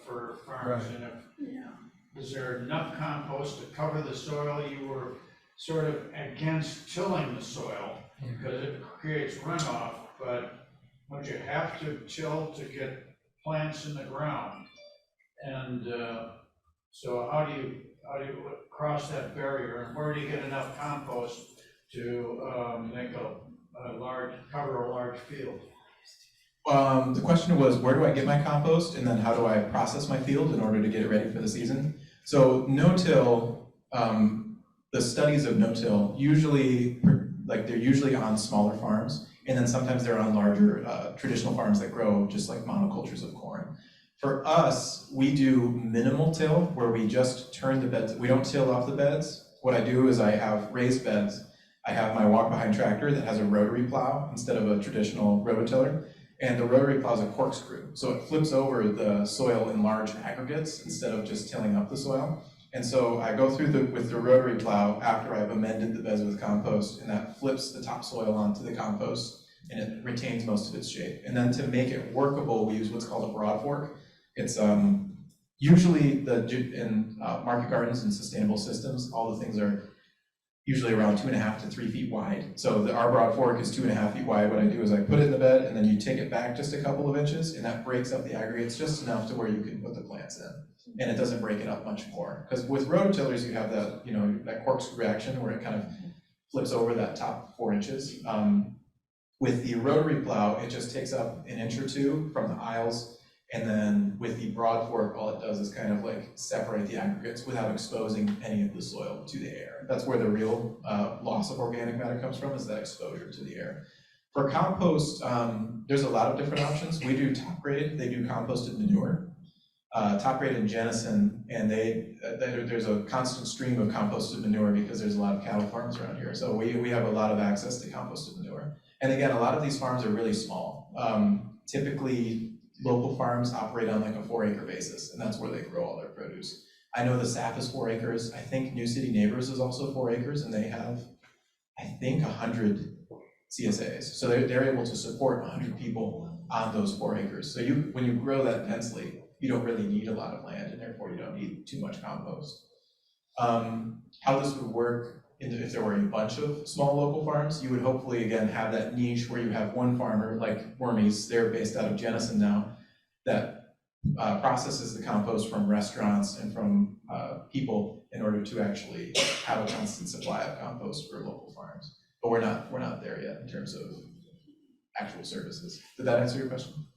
for farms? Right. And is there enough compost to cover the soil? You were sort of against tilling the soil because it creates runoff, but don't you have to till to get plants in the ground? And so how do you cross that barrier? And where do you get enough compost to make cover a large field? The question was, where do I get my compost, and then how do I process my field in order to get it ready for the season? So no-till, the studies of no-till usually, they're usually on smaller farms, and then sometimes they're on larger traditional farms that grow just like monocultures of corn. For us, we do minimal till, where we just turn the beds. We don't till off the beds. What I do is I have raised beds. I have my walk-behind tractor that has a rotary plow instead of a traditional rototiller. And the rotary plow is a corkscrew. So it flips over the soil in large aggregates instead of just tilling up the soil. And so I go through with the rotary plow after I've amended the beds with compost, and that flips the topsoil onto the compost, and it retains most of its shape. And then to make it workable, we use what's called a broad fork. It's usually in market gardens and sustainable systems, all the things are usually around 2.5 to 3 feet wide. So our broad fork is 2.5 feet wide. What I do is I put it in the bed, and then you take it back just a couple of inches, and that breaks up the aggregates just enough to where you can put the plants in. And it doesn't break it up much more. Because with rototillers, you have that, that corkscrew action where it kind of flips over that top 4 inches. With the rotary plow, it just takes up 1 inch or 2 from the aisles. And then with the broad fork, all it does is kind of like separate the aggregates without exposing any of the soil to the air. That's where the real loss of organic matter comes from, is that exposure to the air. For compost, there's a lot of different options. We do top grade, they do composted manure. Top grade in Jenison, and there's a constant stream of composted manure because there's a lot of cattle farms around here. So we have a lot of access to composted manure. And again, a lot of these farms are really small. Typically, local farms operate on like a 4-acre basis, and that's where they grow all their produce. I know the SAF is 4 acres. I think New City Neighbors is also 4 acres, and they have, I think, 100 CSAs. So they're able to support 100 people on those 4 acres. So when you grow that densely, you don't really need a lot of land, and therefore you don't need too much compost. How this would work if there were a bunch of small local farms, you would hopefully, again, have that niche where you have one farmer, like Wormies, they're based out of Jenison now, that processes the compost from restaurants and from people in order to actually have a constant supply of compost for local farms. But we're not there yet in terms of actual services. Did that answer your question?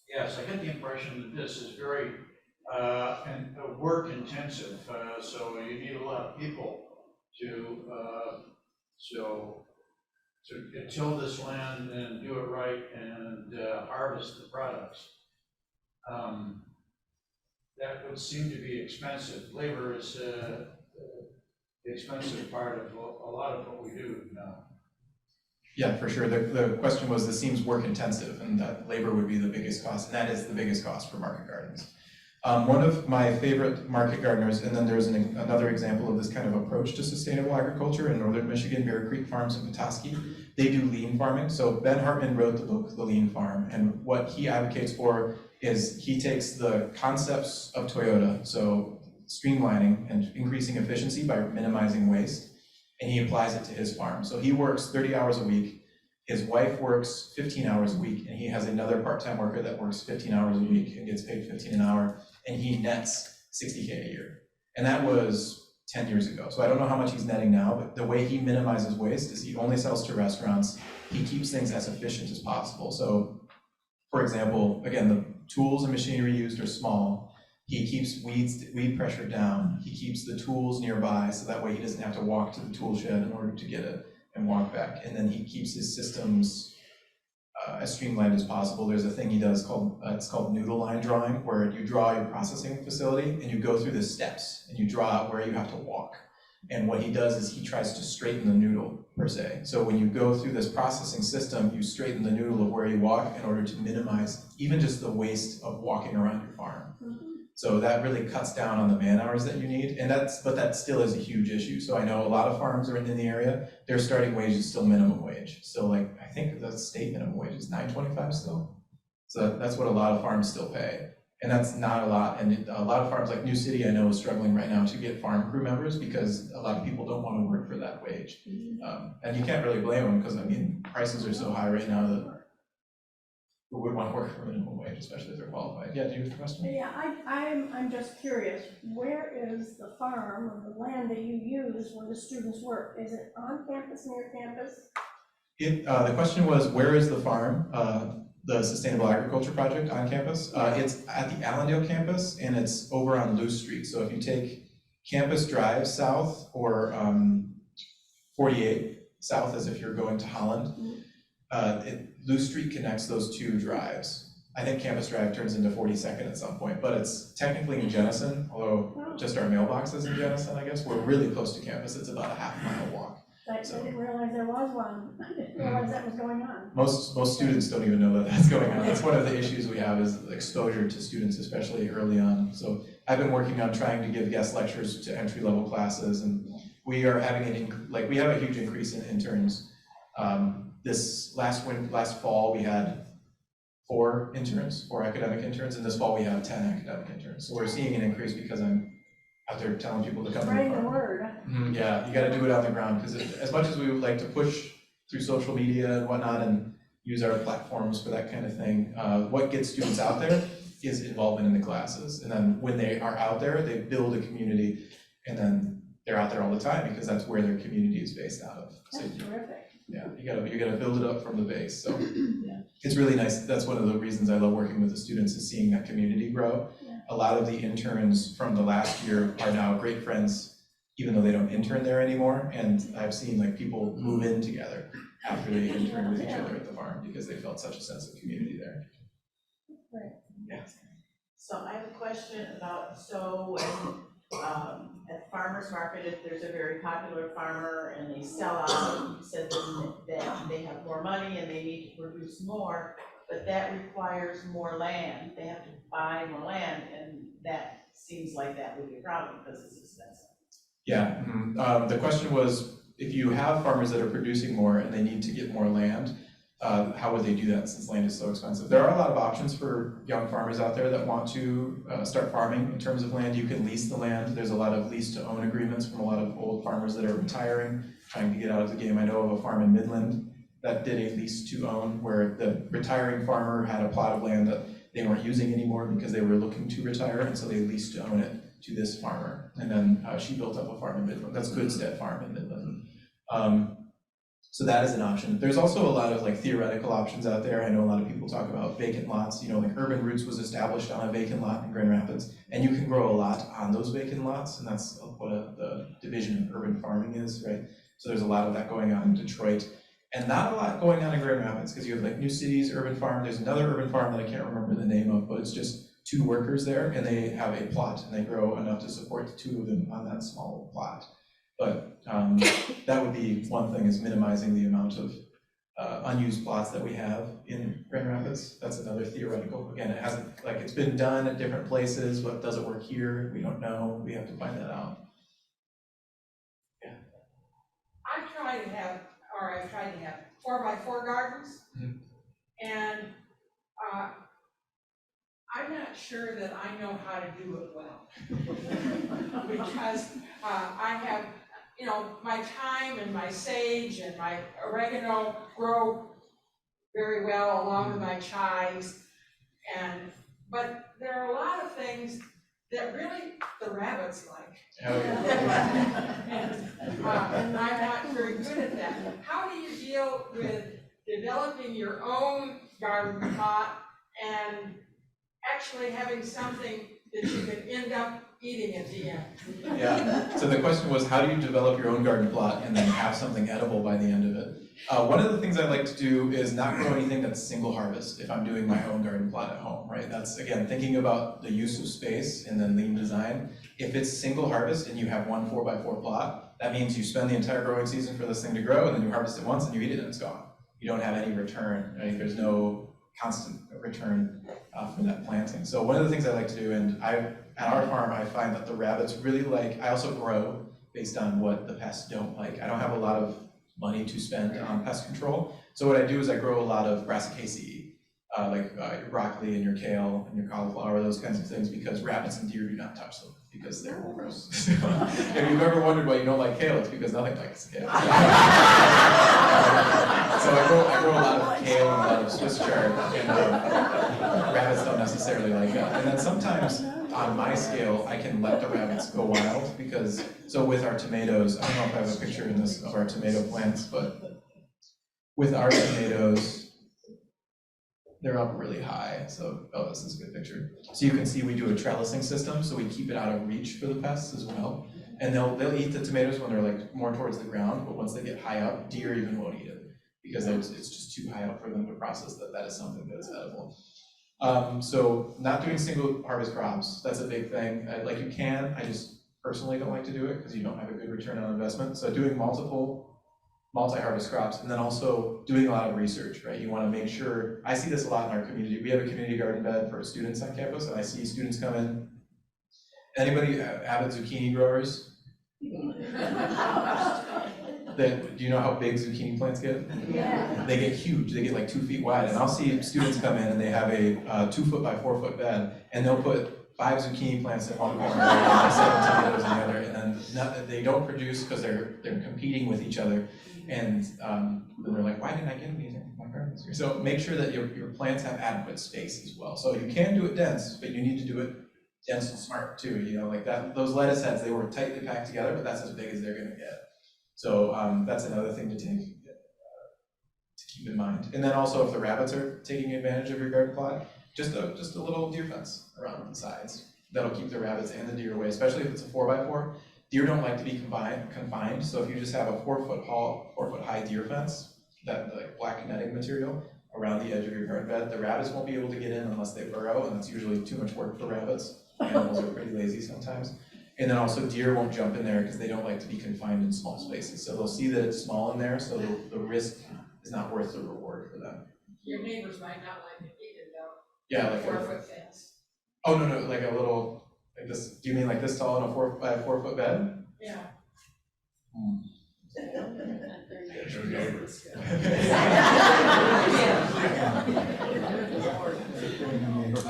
Yes, I get the impression that this is very work intensive, so you need a lot of people to till this land and do it right and harvest the products. That would seem to be expensive. Labor is the expensive part of a lot of what we do now. Yeah, for sure. The question was, this seems work intensive, and that labor would be the biggest cost, and that is the biggest cost for market gardens. One of my favorite market gardeners, and then there's another example of this kind of approach to sustainable agriculture in northern Michigan, Bear Creek Farms in Petoskey. They do lean farming. So Ben Hartman wrote the book, The Lean Farm, and what he advocates for is he takes the concepts of Toyota, so streamlining and increasing efficiency by minimizing waste, and he applies it to his farm. So he works 30 hours a week. His wife works 15 hours a week, and he has another part-time worker that works 15 hours a week and gets paid 15 an hour, and he nets $60K a year. And that was 10 years ago. So I don't know how much he's netting now, but the way he minimizes waste is he only sells to restaurants. He keeps things as efficient as possible. So, for example, again, the tools and machinery used are small. He keeps weed pressure down. He keeps the tools nearby, so that way he doesn't have to walk to the tool shed in order to get it and walk back. And then he keeps his systems as streamlined as possible. There's a thing he does called, it's called noodle line drawing, where you draw your processing facility and you go through the steps and you draw out where you have to walk. And what he does is he tries to straighten the noodle, per se. So when you go through this processing system, you straighten the noodle of where you walk in order to minimize even just the waste of walking around your farm. So that really cuts down on the man hours that you need, and but that still is a huge issue. So I know a lot of farms are in the area, their starting wage is still minimum wage. So like, I think the state minimum wage is $9.25 still. So that's what a lot of farms still pay. And that's not a lot, and a lot of farms like New City I know is struggling right now to get farm crew members because a lot of people don't want to work for that wage. And you can't really blame them because I mean, prices are so high right now that who would want to work for minimum wage, especially if they're qualified. Yeah, do you have a question? Yeah, I'm just curious, where is the farm or the land that you use where the students work? Is it on campus, near campus? The question was, where is the farm, the Sustainable Agriculture Project on campus? It's at the Allendale campus, and it's over on Loose Street. So if you take Campus Drive south, or 48 south, as if you're going to Holland, Loose Street connects those two drives. I think Campus Drive turns into 42nd at some point, but it's technically in Jenison, although just our mailbox is in Jenison, I guess. We're really close to campus. It's about a half-mile walk. I didn't realize there was one. I didn't realize that was going on. Most students don't even know that that's going on. That's one of the issues we have, is exposure to students, especially early on. So I've been working on trying to give guest lectures to entry-level classes, and we are having we have a huge increase in interns. This last fall, we had 4 academic interns, and this fall we have 10 academic interns. So we're seeing an increase because I'm out there telling people to come to the Spreading the farm. word. Yeah, you got to do it on the ground, because as much as we would like to push through social media and whatnot and use our platforms for that kind of thing, what gets students out there is involvement in the classes. And then when they are out there, they build a community, and then they're out there all the time because that's where their community is based out of. So That's terrific. yeah, you gotta build it up from the base. So it's really nice. That's one of the reasons I love working with the students, is seeing that community grow. Yeah. A lot of the interns from the last year are now great friends, even though they don't intern there anymore. And I've seen like people move in together after they interned with each other at the farm because they felt such a sense of community there. Right. Yeah. So I have a question about, at farmer's market, if there's a very popular farmer and they sell out, you said that they have more money and they need to produce more, but that requires more land. They have to buy more land, and that seems like that would be a problem because it's expensive. Yeah, the question was, if you have farmers that are producing more and they need to get more land, how would they do that since land is so expensive? There are a lot of options for young farmers out there that want to start farming in terms of land. You can lease the land. There's a lot of lease to own agreements from a lot of old farmers that are retiring, trying to get out of the game. I know of a farm in Midland that did a lease to own, where the retiring farmer had a plot of land that they weren't using anymore because they were looking to retire, and so they leased to own it to this farmer. And then she built up a farm in Midland. That's Goodstead Farm in Midland. So that is an option. There's also a lot of like theoretical options out there. I know a lot of people talk about vacant lots. You know, like Urban Roots was established on a vacant lot in Grand Rapids, and you can grow a lot on those vacant lots, and that's what the division of urban farming is, right? So there's a lot of that going on in Detroit, and not a lot going on in Grand Rapids, because you have like New City's urban farm. There's another urban farm that I can't remember the name of, but it's just 2 workers there, and they have a plot, and they grow enough to support the 2 of them on that small plot. But that would be one thing, is minimizing the amount of unused plots that we have in Grand Rapids. That's another theoretical. Again, it hasn't, like, it's been done at different places, but does it work here? We don't know. We have to find that out. I tried to have 4x4 gardens, Mhm. and I'm not sure that I know how to do it well. Because I have, my thyme and my sage and my oregano grow very well along with my chives, but there are a lot of things that really the rabbits like. Hell yeah. And I'm not very good at that. How do you deal with developing your own garden plot and actually having something that you can end up eating at the end? Yeah, so the question was, how do you develop your own garden plot and then have something edible by the end of it? One of the things I like to do is not grow anything that's single harvest if I'm doing my own garden plot at home, right? That's, again, thinking about the use of space and then lean design. If it's single harvest and you have one 4x4 plot, that means you spend the entire growing season for this thing to grow, and then you harvest it once and you eat it and it's gone. You don't have any return, right? There's no constant return from that planting. So one of the things I like to do, and at our farm, I find that the rabbits really like, I also grow based on what the pests don't like. I don't have a lot of money to spend on pest control. So what I do is I grow a lot of Brassicaceae, like your broccoli and your kale and your cauliflower, those kinds of things, because rabbits and deer do not touch them because they're gross. So, if you've ever wondered why you don't like kale, it's because nothing likes kale. So I grow a lot of kale and a lot of Swiss chard, and rabbits don't necessarily like that. And then sometimes on my scale, I can let the rabbits go wild because, so with our tomatoes, I don't know if I have a picture in this of our tomato plants, but with our tomatoes, they're up really high. So, oh, this is a good picture. So you can see we do a trellising system, so we keep it out of reach for the pests as well. And they'll eat the tomatoes when they're like more towards the ground, but once they get high up, deer even won't eat it because it's just too high up for them to process that is something that is edible. So not doing single harvest crops, that's a big thing. Like you can, I just personally don't like to do it because you don't have a good return on investment. So doing multi-harvest crops, and then also doing a lot of research, right? You want to make sure, I see this a lot in our community. We have a community garden bed for students on campus, and I see students come in. Anybody avid zucchini growers? Do you know how big zucchini plants get? Yeah. They get huge, they get like 2 feet wide, and I'll see students come in and they have a 2 foot by 4 foot bed, and they'll put 5 zucchini plants in one corner and 7 tomatoes in the other, and then they don't produce because they're competing with each other, and then they're like, why didn't I get anything from my garden this year? So make sure that your plants have adequate space as well. So you can do it dense, but you need to do it dense and smart too, like that. Those lettuce heads, they were tightly packed together, but that's as big as they're gonna get. So that's another thing to keep in mind. And then also if the rabbits are taking advantage of your garden plot, just a little deer fence around the sides. That'll keep the rabbits and the deer away, especially if it's a 4x4. Deer don't like to be confined, so if you just have a 4 foot high deer fence, that like black netting material around the edge of your garden bed, the rabbits won't be able to get in unless they burrow, and it's usually too much work for rabbits. Animals are pretty lazy sometimes. And then also deer won't jump in there because they don't like to be confined in small spaces. So they'll see that it's small in there, so the risk is not worth the reward for them. Your neighbors might not like it either, though. Yeah, like 4 foot fence. Oh, no, like a little, like this, do you mean like this tall in a 4 by 4 foot bed? Yeah.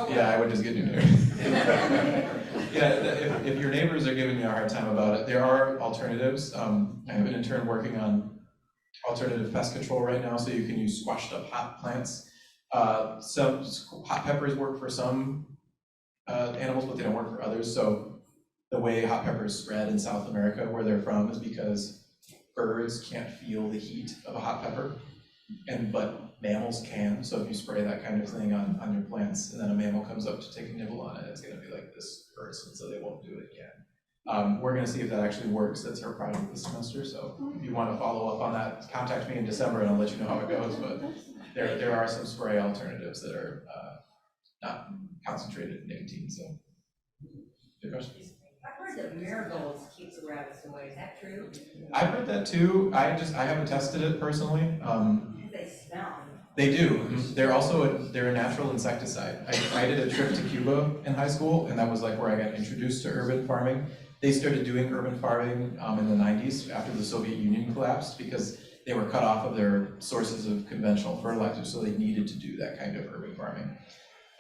Yeah, I would just get new neighbors. Yeah, if your neighbors are giving you a hard time about it, there are alternatives. I have an intern working on alternative pest control right now, so you can use squashed up hot plants. Some hot peppers work for some animals, but they don't work for others. So the way hot peppers spread in South America, where they're from, is because birds can't feel the heat of a hot pepper, but mammals can. So if you spray that kind of thing on your plants, and then a mammal comes up to take a nibble on it, it's going to be like, this hurts, and so they won't do it again. We're going to see if that actually works. That's our project this semester. So if you want to follow up on that, contact me in December, and I'll let you know how it goes. But there are some spray alternatives that are not concentrated in nicotine. So, good question. I've heard that marigolds keep the rabbits away. Is that true? I've heard that too. I haven't tested it personally. they smell. They do. They're also they're a natural insecticide. I did a trip to Cuba in high school, and that was like where I got introduced to urban farming. They started doing urban farming in the 90s after the Soviet Union collapsed because they were cut off of their sources of conventional fertilizer, so they needed to do that kind of urban farming.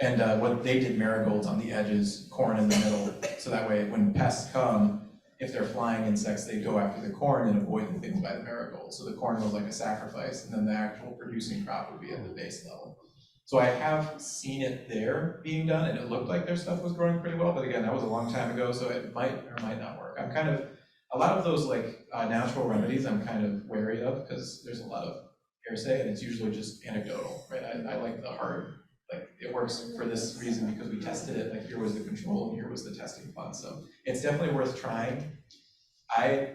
And what they did marigolds on the edges, corn in the middle, so that way when pests come, if they're flying insects, they go after the corn and avoid the things by the marigolds. So the corn was like a sacrifice, and then the actual producing crop would be at the base level. So I have seen it there being done, and it looked like their stuff was growing pretty well, but again, that was a long time ago, so it might or might not work. I'm kind of, a lot of those like natural remedies I'm kind of wary of because there's a lot of hearsay, and it's usually just anecdotal, right? I like the hard, like it works for this reason because we tested it, like here was the control and here was the testing fund. So it's definitely worth trying. I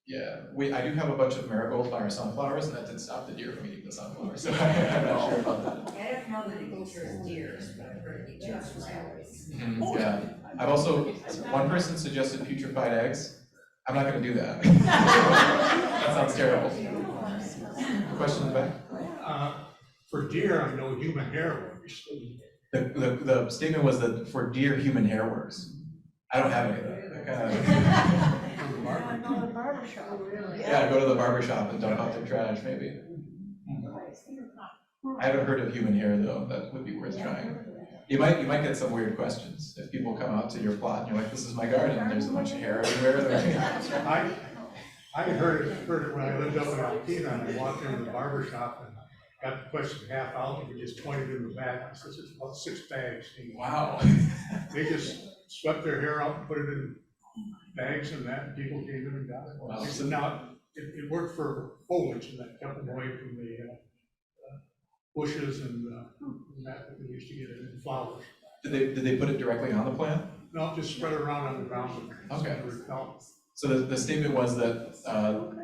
do have a bunch of marigolds by our sunflowers, and that did stop the deer from eating the sunflowers, so I'm not sure about that. I don't know that it cultures deers, but I've heard it eats flowers. Yeah, I've also, one person suggested putrefied eggs. I'm not gonna do that. That sounds terrible. Question in the back? For deer, I know human hair works. The statement was that for deer, human hair works. I don't have any of that. Go to the barber shop. Yeah, go to the barber shop and dump out their trash, maybe. I haven't heard of human hair though. That would be worth trying. You might get some weird questions if people come out to your plot and you're like, "This is my garden. And there's a bunch of hair everywhere." I heard it when I lived up in Alpena, and I walked into the barber shop and got the question half out, and we just pointed in the back, and says it's about 6 bags. Wow. They just swept their hair out and put it in bags, and that people came in and got it. Wow. So now, it worked for foliage, and that kept them away from the bushes and that we used to get in flowers. Did they put it directly on the plant? No, just spread it around on the ground. Okay. To repel. So the statement was that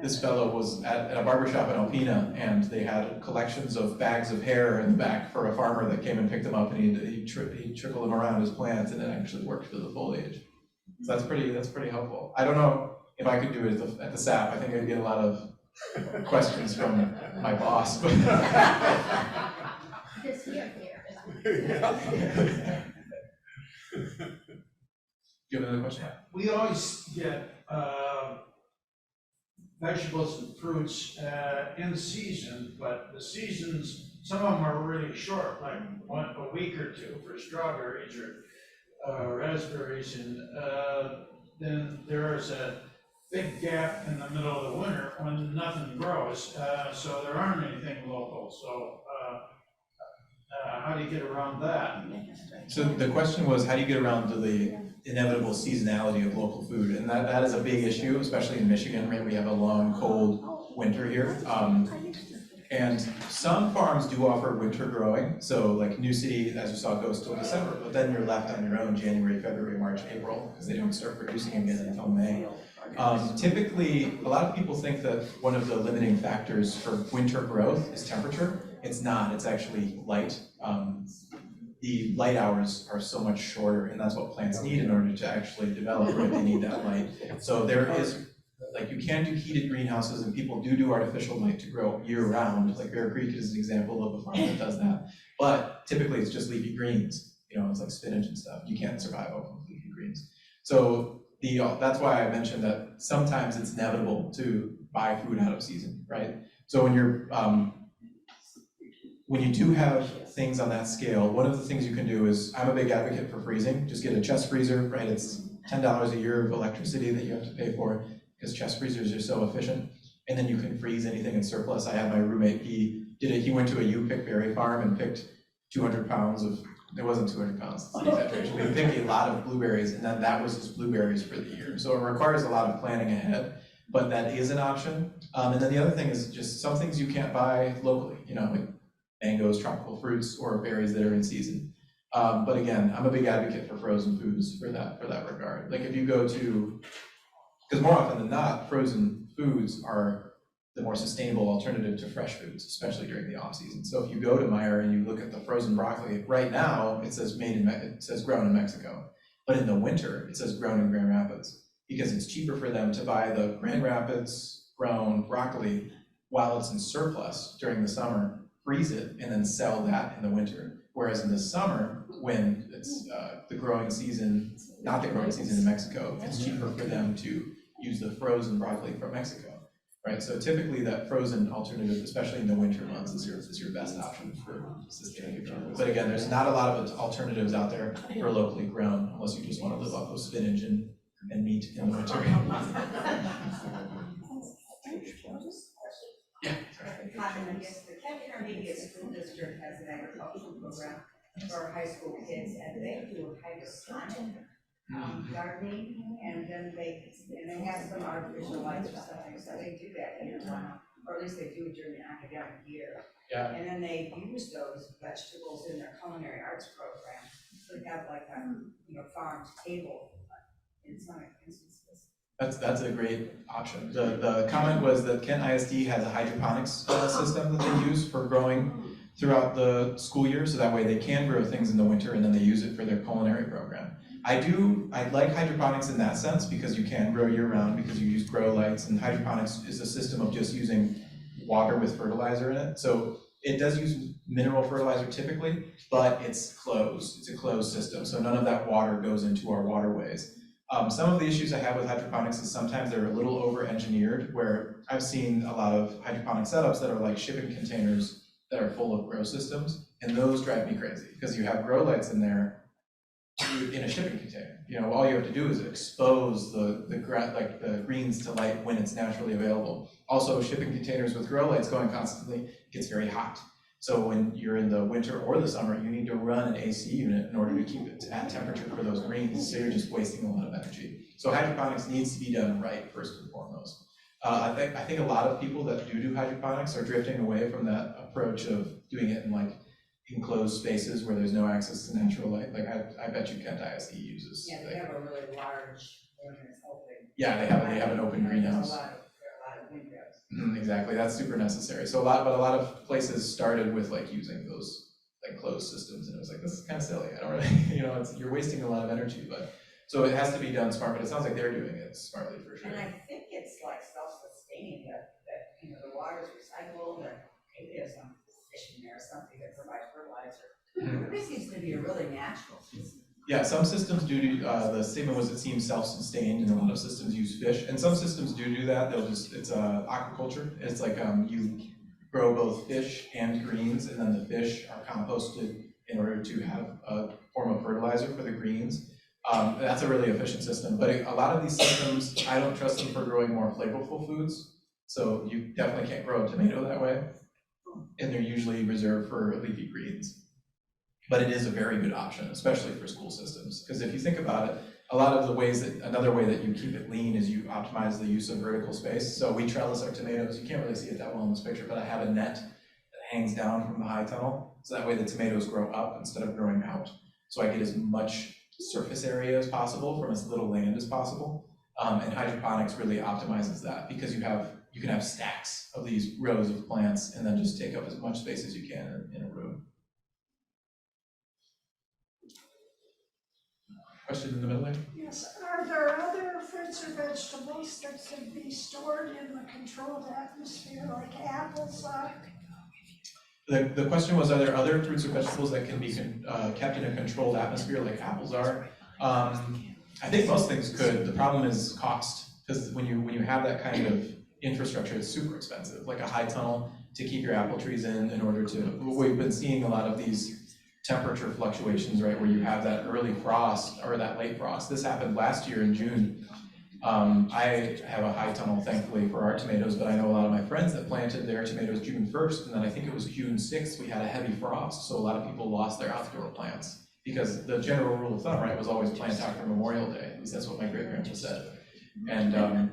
this fellow was at a barber shop in Alpena, and they had collections of bags of hair in the back for a farmer that came and picked them up, and he trickled them around his plants, and it actually worked for the foliage. So that's pretty helpful. I don't know if I could do it at the SAP. I think I'd get a lot of questions from my boss. But This here. Do you have another question? We always get vegetables and fruits in season, but the seasons, some of them are really short, like a week or two for strawberries or raspberries, and then there's a big gap in the middle of the winter when nothing grows, so there aren't anything local. So how do you get around that? So the question was, how do you get around to the inevitable seasonality of local food? And that is a big issue, especially in Michigan, right? We have a long, cold winter here. And some farms do offer winter growing. So like New City, as you saw, goes till December, but then you're left on your own January, February, March, April, because they don't start producing again until May. Typically, a lot of people think that one of the limiting factors for winter growth is temperature. It's not, it's actually light. The light hours are so much shorter, and that's what plants need in order to actually develop, right? They need that light. So there is, like, you can do heated greenhouses, and people do artificial light to grow year-round. Like Bear Creek is an example of a farm that does that. But typically, it's just leafy greens. You know, it's like spinach and stuff. You can't survive off of leafy greens. So that's why I mentioned that sometimes it's inevitable to buy food out of season, right? So when you do have things on that scale, one of the things you can do is, I'm a big advocate for freezing. Just get a chest freezer, right? It's $10 a year of electricity that you have to pay for because chest freezers are so efficient. And then you can freeze anything in surplus. I had my roommate, he went to a U-pick berry farm and picked 200 pounds of, it wasn't 200 pounds, it's an exaggeration. He picked a lot of blueberries, and then that was his blueberries for the year. So it requires a lot of planning ahead, but that is an option. And then the other thing is just some things you can't buy locally, you know, like mangoes, tropical fruits, or berries that are in season. But again, I'm a big advocate for frozen foods for that regard. Like if you go to, because more often than not, frozen foods are the more sustainable alternative to fresh foods, especially during the off season. So if you go to Meijer and you look at the frozen broccoli, right now it says grown in Mexico, but in the winter it says grown in Grand Rapids because it's cheaper for them to buy the Grand Rapids grown broccoli while it's in surplus during the summer, freeze it and then sell that in the winter. Whereas in the summer, when it's the growing season, not the growing season in Mexico, it's cheaper for them to use the frozen broccoli from Mexico, right? So typically that frozen alternative, especially in the winter months, is your best option for sustaining your growth. But again, there's not a lot of alternatives out there for locally grown, unless you just want to live off of spinach and meat in the winter. Yeah. I guess the Kent Intermediate School District has an agricultural program for high school kids, and they do hydroponic gardening, and then they have some artificial lights or something, so they do that year round, or at least they do it during the academic year. Yeah. And then they use those vegetables in their culinary arts program. So they have like a farm to table in some instances. That's a great option. The comment was that Kent ISD has a hydroponics system that they use for growing throughout the school year, so that way they can grow things in the winter and then they use it for their culinary program. I like hydroponics in that sense because you can grow year round because you use grow lights, and hydroponics is a system of just using water with fertilizer in it. So it does use mineral fertilizer typically, but it's closed. It's a closed system, so none of that water goes into our waterways. Some of the issues I have with hydroponics is sometimes they're a little over-engineered, where I've seen a lot of hydroponic setups that are like shipping containers that are full of grow systems, and those drive me crazy because you have grow lights in there in a shipping container. You know, all you have to do is expose the greens to light when it's naturally available. Also, shipping containers with grow lights going constantly gets very hot. So when you're in the winter or the summer, you need to run an AC unit in order to keep it at temperature for those greens, so you're just wasting a lot of energy. So hydroponics needs to be done right first and foremost. I think a lot of people that do hydroponics are drifting away from that approach of doing it in like enclosed spaces where there's no access to natural light. Like I bet you Kent ISD uses. Yeah, they have a really large one that's open. Yeah, they have an open greenhouse. There are a lot of windows. Exactly, that's super necessary. So a lot of places started with like using those like closed systems, and it was like, this is kind of silly. I don't really, you're wasting a lot of energy, but so it has to be done smart. But it sounds like they're doing it smartly for sure. And I think it's like self-sustaining that the water's recycled, and maybe there's some fish in there or something that provides fertilizer. This seems to be a really natural system. Yeah, some systems do, the statement was it seems self-sustained, and a lot of systems use fish, and some systems do that. It's aquaculture. It's like you grow both fish and greens, and then the fish are composted in order to have a form of fertilizer for the greens. That's a really efficient system, but a lot of these systems, I don't trust them for growing more flavorful foods, so you definitely can't grow a tomato that way, and they're usually reserved for leafy greens. But it is a very good option, especially for school systems. Because if you think about it, another way that you keep it lean is you optimize the use of vertical space. So we trellis our tomatoes. You can't really see it that well in this picture, but I have a net that hangs down from the high tunnel. So that way the tomatoes grow up instead of growing out. So I get as much surface area as possible from as little land as possible. And hydroponics really optimizes that because you can have stacks of these rows of plants and then just take up as much space as you can in a room. Question in the middle there? Yes, are there other fruits or vegetables that can be stored in the controlled atmosphere like apples are? The question was, are there other fruits or vegetables that can be kept in a controlled atmosphere like apples are? I think most things could. The problem is cost, because when you have that kind of infrastructure, it's super expensive, like a high tunnel to keep your apple trees in order to, we've been seeing a lot of these temperature fluctuations, right, where you have that early frost or that late frost. This happened last year in June. I have a high tunnel, thankfully, for our tomatoes, but I know a lot of my friends that planted their tomatoes June 1st, and then I think it was June 6th, we had a heavy frost, so a lot of people lost their outdoor plants. Because the general rule of thumb, right, was always plant after Memorial Day. At least that's what my great-grandpa said. And,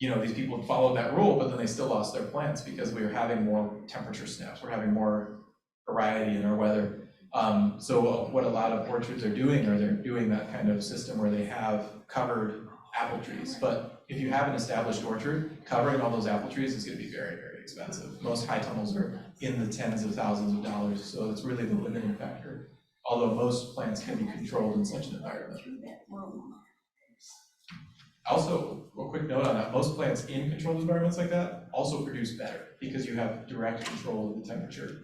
these people followed that rule, but then they still lost their plants because we were having more temperature snaps. We're having more variety in our weather. So what a lot of orchards are doing, they're doing that kind of system where they have covered apple trees. But if you have an established orchard, covering all those apple trees is going to be very, very expensive. Most high tunnels are in the tens of thousands of dollars, so it's really the limiting factor. Although most plants can be controlled in such an environment. Also, a quick note on that, most plants in controlled environments like that also produce better because you have direct control of the temperature.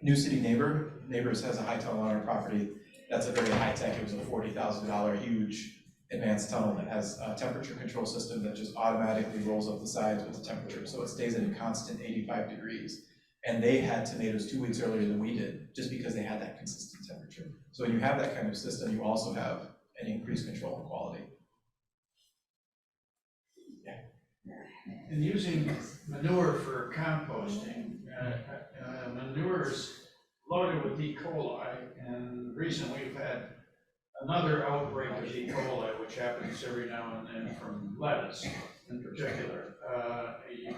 New City Neighbors has a high tunnel on our property. That's a very high-tech, it was a $40,000 huge advanced tunnel that has a temperature control system that just automatically rolls up the sides with the temperature, so it stays at a constant 85 degrees. And they had tomatoes 2 weeks earlier than we did, just because they had that consistent temperature. So when you have that kind of system, you also have an increased control and quality. And using manure for composting, manure is loaded with E. coli, and recently we've had another outbreak of E. coli, which happens every now and then from lettuce in particular. You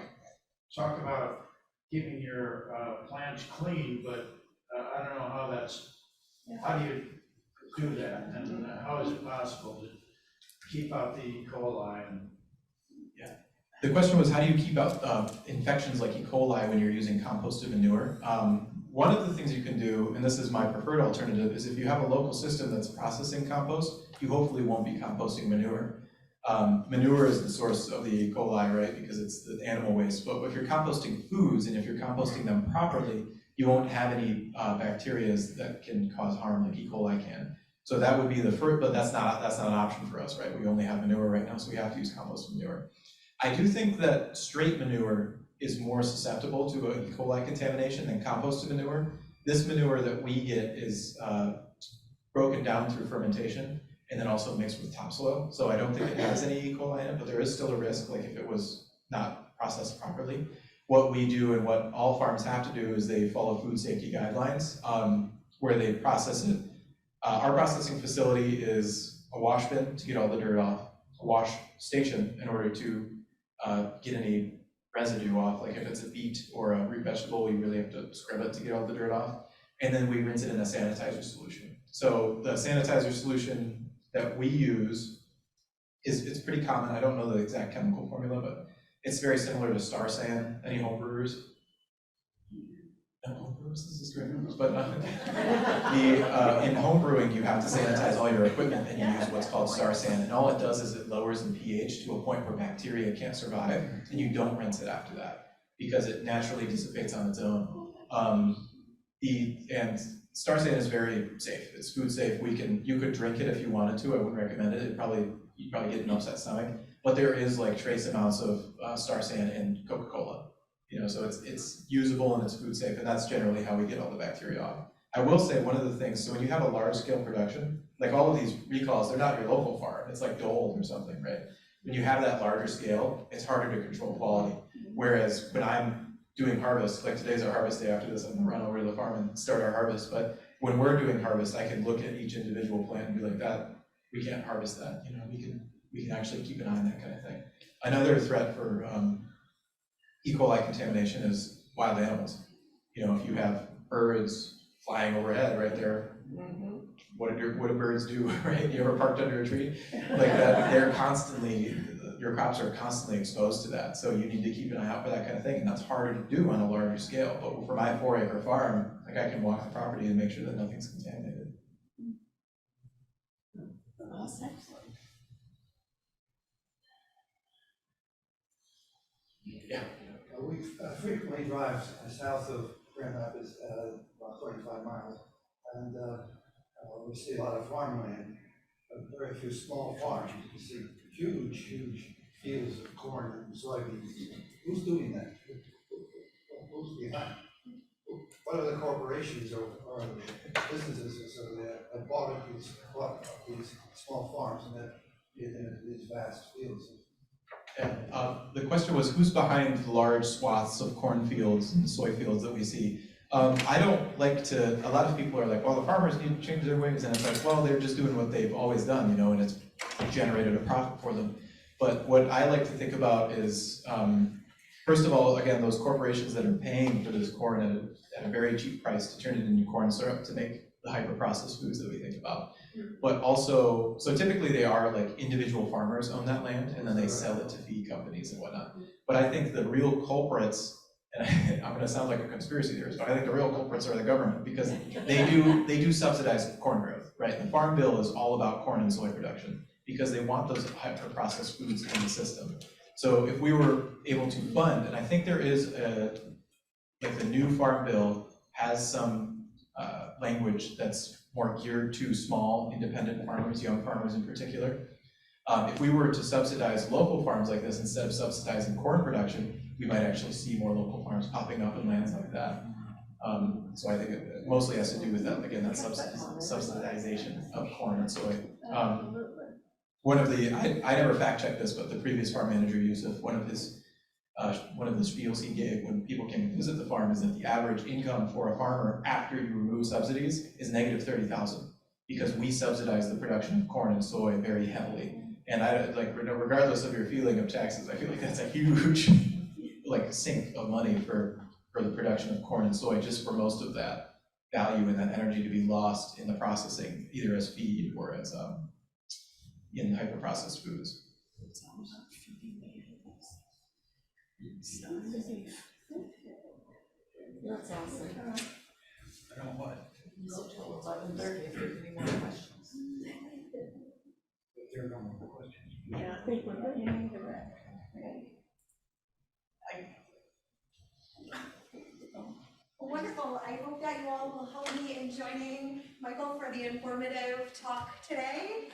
talk about keeping your plants clean, but I don't know how how do you do that, and how is it possible to keep out the E. coli? The question was, how do you keep out infections like E. coli when you're using composted manure? One of the things you can do, and this is my preferred alternative, is if you have a local system that's processing compost, you hopefully won't be composting manure. Manure is the source of the E. coli, right, because it's the animal waste. But if you're composting foods and if you're composting them properly, you won't have any bacteria that can cause harm like E. coli can. So that would be the first, but that's not an option for us, right? We only have manure right now, so we have to use compost manure. I do think that straight manure is more susceptible to E. coli contamination than composted manure. This manure that we get is broken down through fermentation and then also mixed with topsoil. So I don't think it has any E. coli in it, but there is still a risk, like if it was not processed properly. What we do and what all farms have to do is they follow food safety guidelines where they process it. Our processing facility is a wash bin to get all the dirt off, a wash station in order to get any residue off, like if it's a beet or a root vegetable, we really have to scrub it to get all the dirt off. And then we rinse it in a sanitizer solution. So the sanitizer solution that we use it's pretty common. I don't know the exact chemical formula, but it's very similar to Star San. Any home brewers? No home brewers, this is great. But in home brewing, you have to sanitize all your equipment and you use what's called Star San. And all it does is it lowers the pH to a point where bacteria can't survive, and you don't rinse it after that because it naturally dissipates on its own. And Star San is very safe. It's food safe. You could drink it if you wanted to. I wouldn't recommend it. You'd probably get an upset stomach. But there is like trace amounts of Star San in Coca-Cola. So it's usable and it's food safe, and that's generally how we get all the bacteria off. I will say one of the things, so when you have a large scale production, like all of these recalls, they're not your local farm, it's like Dole or something, right? When you have that larger scale, it's harder to control quality. Whereas when I'm doing harvest, like today's our harvest day, after this I'm gonna run over to the farm and start our harvest, but when we're doing harvest, I can look at each individual plant and be like, that, we can't harvest that, we can actually keep an eye on that kind of thing. Another threat for E. coli contamination is wild animals. If you have birds flying overhead right there, what do birds do, right? You ever parked under a tree? Like that, your crops are constantly exposed to that. So you need to keep an eye out for that kind of thing, and that's harder to do on a larger scale. But for my 4-acre farm, like I can walk the property and make sure that nothing's contaminated. Awesome. Yeah. We frequently drive south of Grand Rapids, about 35 miles, and we see a lot of farmland, but very few small farms. You see huge fields of corn and soybeans. Who's doing that? Who's behind? What are the corporations or businesses that bought these small farms and that get into these vast fields? The question was, who's behind the large swaths of cornfields and soy fields that we see? I don't like to, a lot of people are like, well, the farmers need to change their ways, and it's like, well, they're just doing what they've always done, and it's generated a profit for them. But what I like to think about is, first of all, again, those corporations that are paying for this corn at a very cheap price to turn it into corn syrup to make the hyper-processed foods that we think about. But also, so typically they are like individual farmers own that land and then they sell it to feed companies and whatnot. But I think the real culprits, and I'm gonna sound like a conspiracy theorist, but I think the real culprits are the government, because they do subsidize corn growth, right? The Farm Bill is all about corn and soy production. because they want those hyper-processed foods in the system. So if we were able to fund, and I think there is like the new Farm Bill has some language that's more geared to small independent farmers, young farmers in particular. If we were to subsidize local farms like this instead of subsidizing corn production, we might actually see more local farms popping up in lands like that. So I think it mostly has to do with that, again, that subsidization of corn and soy. One of the, I never fact checked this, but the previous farm manager, Yusuf, one of the spiels he gave when people came to visit the farm is that the average income for a farmer after you remove subsidies is negative 30,000, because we subsidize the production of corn and soy very heavily. And I, like, regardless of your feeling of taxes, I feel like that's a huge like sink of money for the production of corn and soy, just for most of that value and that energy to be lost in the processing, either as feed or as in hyper-processed foods. That's awesome. I don't know what. Until 11:30, if there's any more questions. There are no more questions. Yeah, I think we're getting to that. Wonderful. I hope that you all will help me in joining Michael for the informative talk today.